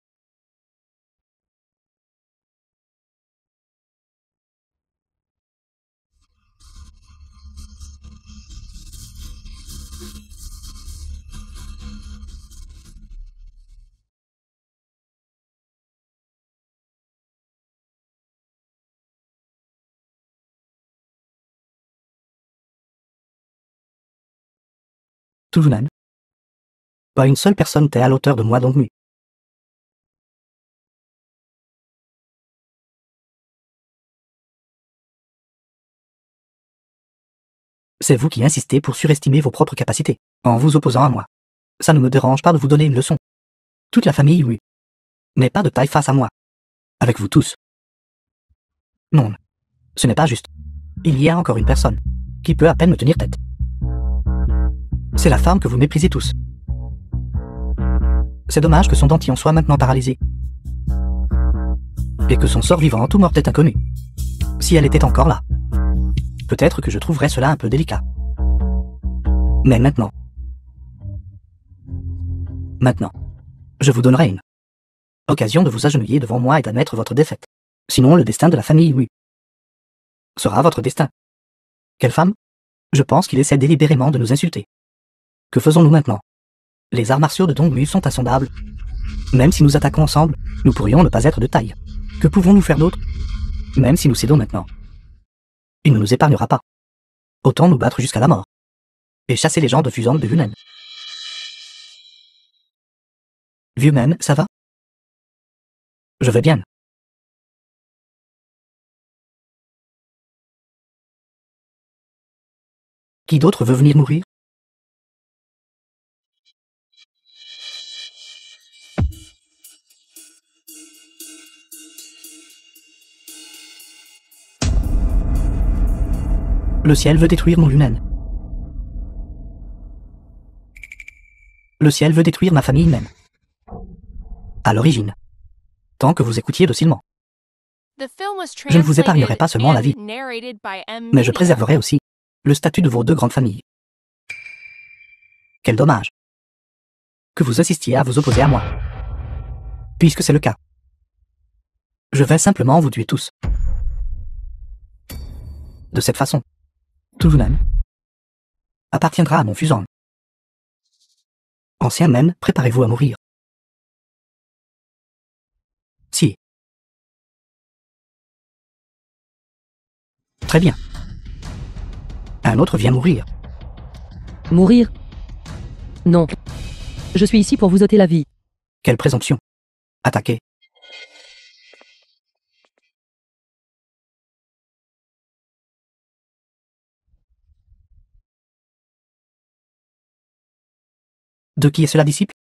Tuvunan. Pas une seule personne t'est à l'auteur de moi Dongmu. C'est vous qui insistez pour surestimer vos propres capacités, en vous opposant à moi. Ça ne me dérange pas de vous donner une leçon. Toute la famille, oui. Mais pas de taille face à moi. Avec vous tous. Non. Ce n'est pas juste. Il y a encore une personne, qui peut à peine me tenir tête. C'est la femme que vous méprisez tous. C'est dommage que son dentier en soit maintenant paralysé. Et que son sort vivant ou mort est inconnu. Si elle était encore là. Peut-être que je trouverais cela un peu délicat. Mais maintenant. Maintenant. Je vous donnerai une occasion de vous agenouiller devant moi et d'admettre votre défaite. Sinon, le destin de la famille, oui, sera votre destin. Quelle femme? Je pense qu'il essaie délibérément de nous insulter. Que faisons-nous maintenant? Les arts martiaux de Dongmu sont insondables. Même si nous attaquons ensemble, nous pourrions ne pas être de taille. Que pouvons-nous faire d'autre? Même si nous cédons maintenant, il ne nous épargnera pas. Autant nous battre jusqu'à la mort. Et chasser les gens de Fusang de Yunan. Vieux même, ça va? Je vais bien. Qui d'autre veut venir mourir? Le ciel veut détruire mon Yunan. Le ciel veut détruire ma famille même. À l'origine. Tant que vous écoutiez docilement. Je ne vous épargnerai pas seulement la vie, mais je préserverai aussi le statut de vos deux grandes familles. Quel dommage que vous insistiez à vous opposer à moi. Puisque c'est le cas, je vais simplement vous tuer tous. De cette façon, Tuvunan appartiendra à mon Fusang. Ancien men, préparez-vous à mourir. Si. Très bien. Un autre vient mourir. Mourir? Non. Je suis ici pour vous ôter la vie. Quelle présomption. Attaquez. De qui est cela disciple?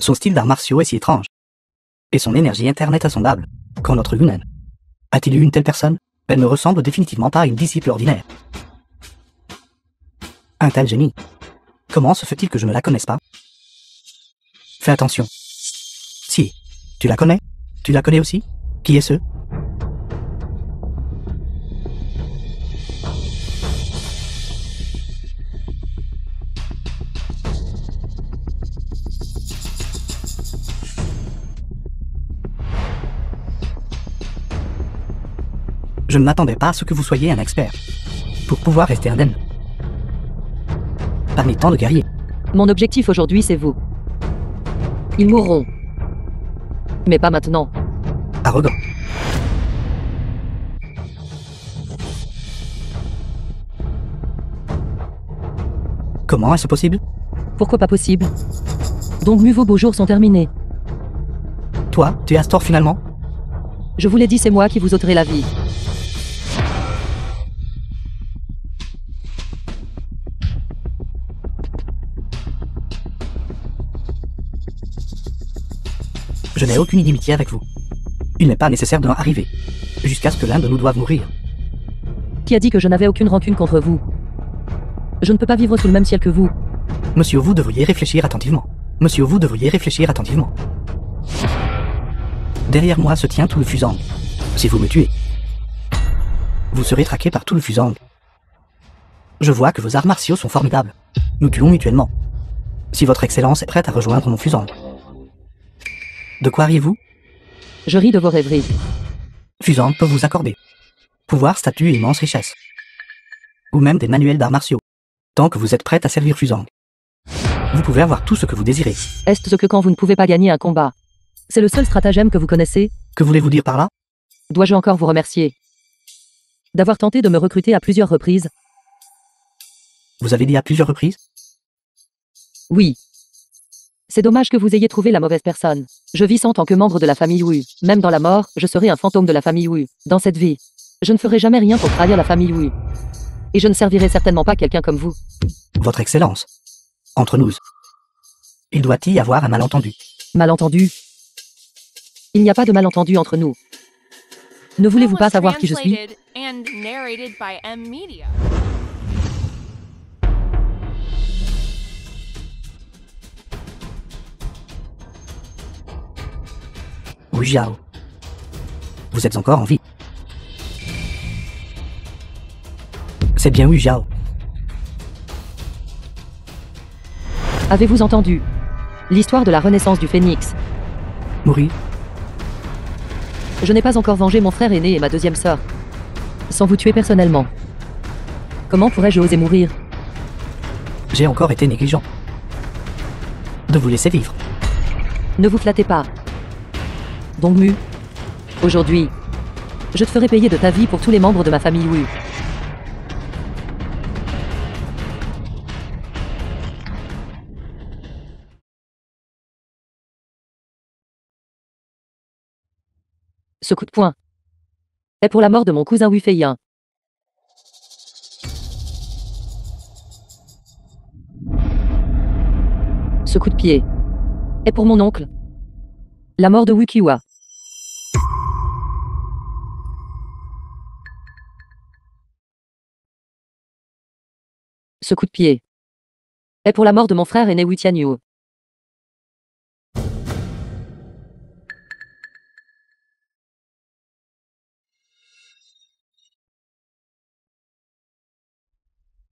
Son style d'arts martiaux est si étrange. Et son énergie interne est insondable. Quand notre Yunan a-t-il eu une telle personne? Elle ne ressemble définitivement pas à une disciple ordinaire. Un tel génie. Comment se fait-il que je ne la connaisse pas? Fais attention. Si. Tu la connais? Tu la connais aussi? Qui est ce? Je ne m'attendais pas à ce que vous soyez un expert. Pour pouvoir rester indemne. Parmi tant de guerriers. Mon objectif aujourd'hui, c'est vous. Ils mourront. Mais pas maintenant. Arrogant. Comment est-ce possible? Pourquoi pas possible? Donc vos beaux jours sont terminés. Toi, tu es Astor finalement? Je vous l'ai dit, c'est moi qui vous ôterai la vie. Je n'ai aucune inimitié avec vous. Il n'est pas nécessaire d'en arriver, jusqu'à ce que l'un de nous doive mourir. Qui a dit que je n'avais aucune rancune contre vous? Je ne peux pas vivre sous le même ciel que vous. Monsieur, vous devriez réfléchir attentivement. Monsieur, vous devriez réfléchir attentivement. Derrière moi se tient tout le Fusang. Si vous me tuez, vous serez traqué par tout le Fusang. Je vois que vos arts martiaux sont formidables. Nous tuons mutuellement. Si votre excellence est prête à rejoindre mon Fusang. De quoi riez-vous? Je ris de vos rêveries. Fusang peut vous accorder pouvoir, statut et immense richesse. Ou même des manuels d'arts martiaux. Tant que vous êtes prête à servir Fusang, vous pouvez avoir tout ce que vous désirez. Est-ce ce que quand vous ne pouvez pas gagner un combat? C'est le seul stratagème que vous connaissez? Que voulez-vous dire par là? Dois-je encore vous remercier d'avoir tenté de me recruter à plusieurs reprises? Vous avez dit à plusieurs reprises? Oui. C'est dommage que vous ayez trouvé la mauvaise personne. Je vis en tant que membre de la famille Wu. Même dans la mort, je serai un fantôme de la famille Wu. Dans cette vie, je ne ferai jamais rien pour trahir la famille Wu. Et je ne servirai certainement pas quelqu'un comme vous. Votre Excellence. Entre nous. Il doit y avoir un malentendu. Malentendu? Il n'y a pas de malentendu entre nous. Ne Film voulez-vous was pas savoir qui je suis? translated and narrated by M Media. Wu Jiao. Vous êtes encore en vie. C'est bien Wu Jiao. Avez-vous entendu l'histoire de la renaissance du phénix? Mourir. Je n'ai pas encore vengé mon frère aîné et ma deuxième sœur. Sans vous tuer personnellement. Comment pourrais-je oser mourir? J'ai encore été négligent. De vous laisser vivre. Ne vous flattez pas. Dongmu, aujourd'hui, je te ferai payer de ta vie pour tous les membres de ma famille Wu. Ce coup de poing est pour la mort de mon cousin Wu Feiyin. Ce coup de pied est pour mon oncle. La mort de Wu Qiwa. Ce coup de pied est pour la mort de mon frère aîné Wu Tianyu.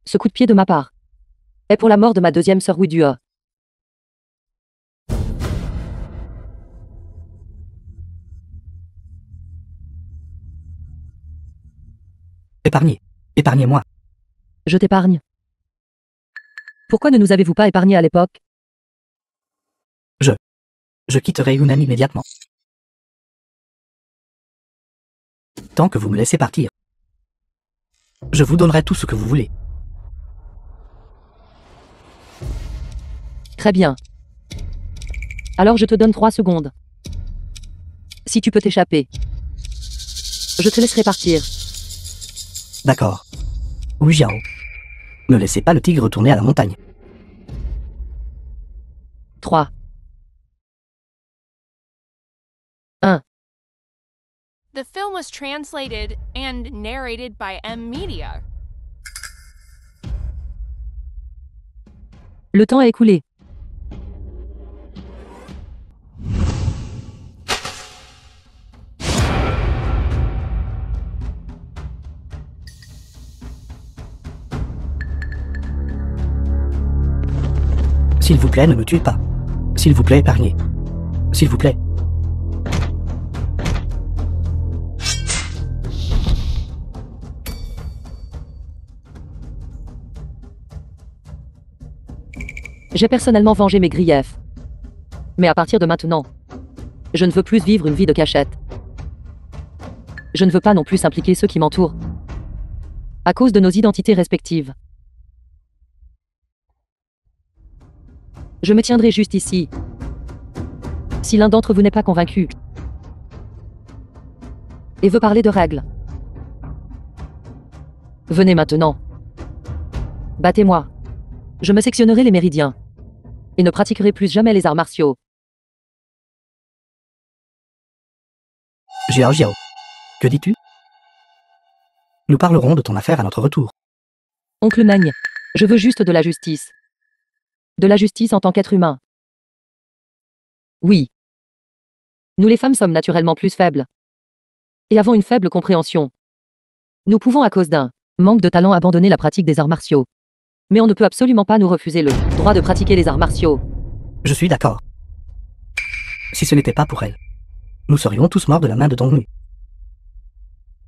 Ce coup de pied de ma part est pour la mort de ma deuxième sœur Wu Duo. Épargnez. Épargnez-moi. Je t'épargne. Pourquoi ne nous avez-vous pas épargnés à l'époque? Je quitterai Yunnan immédiatement. Tant que vous me laissez partir. Je vous donnerai tout ce que vous voulez. Très bien. Alors je te donne 3 secondes. Si tu peux t'échapper, je te laisserai partir. D'accord. Wu Jiao. Ne laissez pas le tigre retourner à la montagne. 3. 1. The film was translated and narrated by M Media. Le temps est écoulé. S'il vous plaît, ne me tuez pas. S'il vous plaît, épargnez. S'il vous plaît. J'ai personnellement vengé mes griefs. Mais à partir de maintenant, je ne veux plus vivre une vie de cachette. Je ne veux pas non plus impliquer ceux qui m'entourent. À cause de nos identités respectives. Je me tiendrai juste ici. Si l'un d'entre vous n'est pas convaincu et veut parler de règles, venez maintenant. Battez-moi. Je me sectionnerai les méridiens et ne pratiquerai plus jamais les arts martiaux. Jiao Jiao. Que dis-tu? Nous parlerons de ton affaire à notre retour. Oncle Meng, je veux juste de la justice. De la justice en tant qu'être humain. Oui. Nous les femmes sommes naturellement plus faibles. Et avons une faible compréhension. Nous pouvons à cause d'un manque de talent abandonner la pratique des arts martiaux. Mais on ne peut absolument pas nous refuser le droit de pratiquer les arts martiaux. Je suis d'accord. Si ce n'était pas pour elle, nous serions tous morts de la main de Dongmu.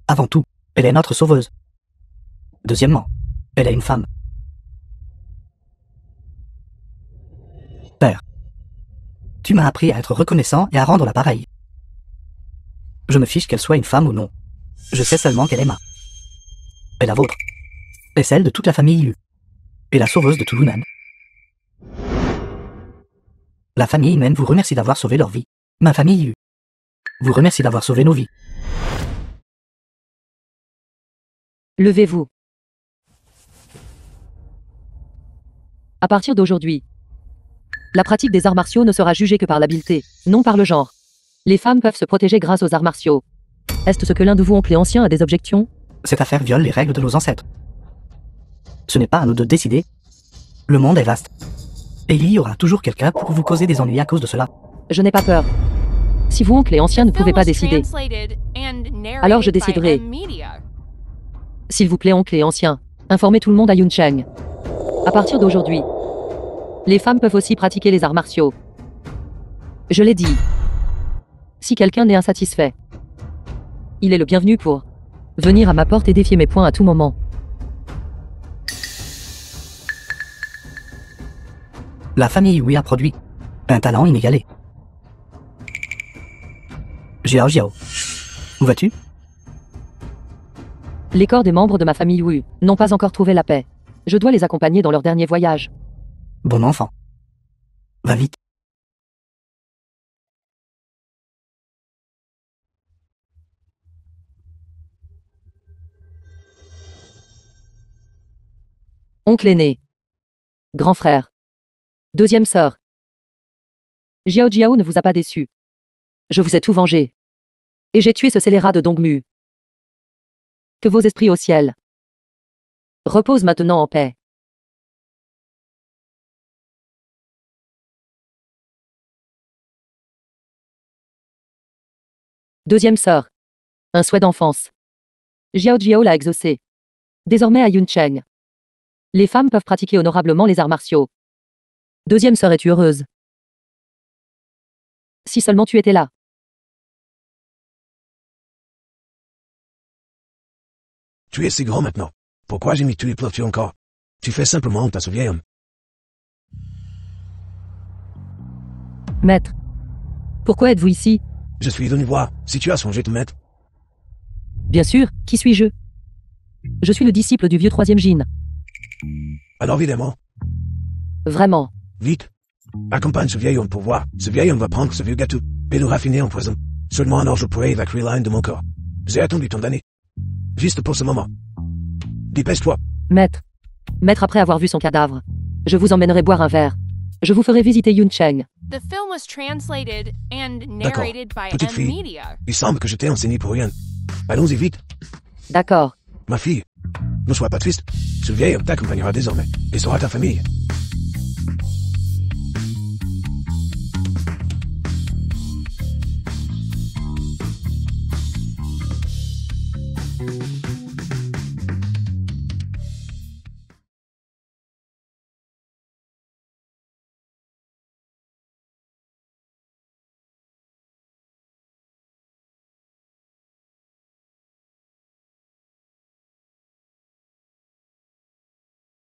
Avant tout, elle est notre sauveuse. Deuxièmement, elle est une femme. Père, tu m'as appris à être reconnaissant et à rendre l'appareil. Je me fiche qu'elle soit une femme ou non. Je sais seulement qu'elle est ma. Et la vôtre. Et celle de toute la famille Yu. Et la sauveuse de tout Yunnan. La famille humaine vous remercie d'avoir sauvé leur vie. Ma famille vous remercie d'avoir sauvé nos vies. Levez-vous. À partir d'aujourd'hui, la pratique des arts martiaux ne sera jugée que par l'habileté, non par le genre. Les femmes peuvent se protéger grâce aux arts martiaux. Est-ce ce que l'un de vous, oncle et ancien, a des objections? Cette affaire viole les règles de nos ancêtres. Ce n'est pas à nous de décider. Le monde est vaste. Et il y aura toujours quelqu'un pour vous causer des ennuis à cause de cela. Je n'ai pas peur. Si vous, oncle et ancien, ne The pouvez film pas was décider, translated and alors je narrated by déciderai. M-Media. S'il vous plaît, oncle et ancien, informez tout le monde à Yuncheng. À partir d'aujourd'hui, les femmes peuvent aussi pratiquer les arts martiaux. Je l'ai dit. Si quelqu'un n'est insatisfait, il est le bienvenu pour venir à ma porte et défier mes poings à tout moment. La famille Hui a produit un talent inégalé. Jiao Jiao. Où vas-tu? Les corps des membres de ma famille Wu n'ont pas encore trouvé la paix. Je dois les accompagner dans leur dernier voyage. Bon enfant. Va vite. Oncle aîné. Grand frère. Deuxième sœur. Jiao Jiao ne vous a pas déçu. Je vous ai tout vengé. Et j'ai tué ce scélérat de Dongmu. Que vos esprits au ciel reposent maintenant en paix. Deuxième sœur. Un souhait d'enfance. Jiao Jiao l'a exaucé. Désormais à Yuncheng, les femmes peuvent pratiquer honorablement les arts martiaux. Deuxième sœur, es-tu heureuse? Si seulement tu étais là. Tu es si grand maintenant. Pourquoi j'ai mis tu pleures-tu encore? Tu fais simplement honte à ce vieil homme. Maître. Pourquoi êtes-vous ici? Je suis venu voir si tu as songé te mettre. Bien sûr, qui suis-je? Je suis le disciple du vieux troisième Jin. Alors évidemment, Vraiment. vite. Accompagne ce vieil homme pour voir. Ce vieil homme va prendre ce vieux gâteau et le raffiner en poison. Seulement alors je pourrai évacuer la haine de mon corps. J'ai attendu tant d'années. Juste pour ce moment. Dépêche-toi. Maître. Maître, après avoir vu son cadavre, je vous emmènerai boire un verre. Je vous ferai visiter Yuncheng. The film was translated and D'accord. narrated by Petite fille. M-Media. Il semble que je t'ai enseigné pour rien. Allons-y vite. D'accord. Ma fille, ne sois pas triste. Ce vieil homme t'accompagnera désormais et sera ta famille.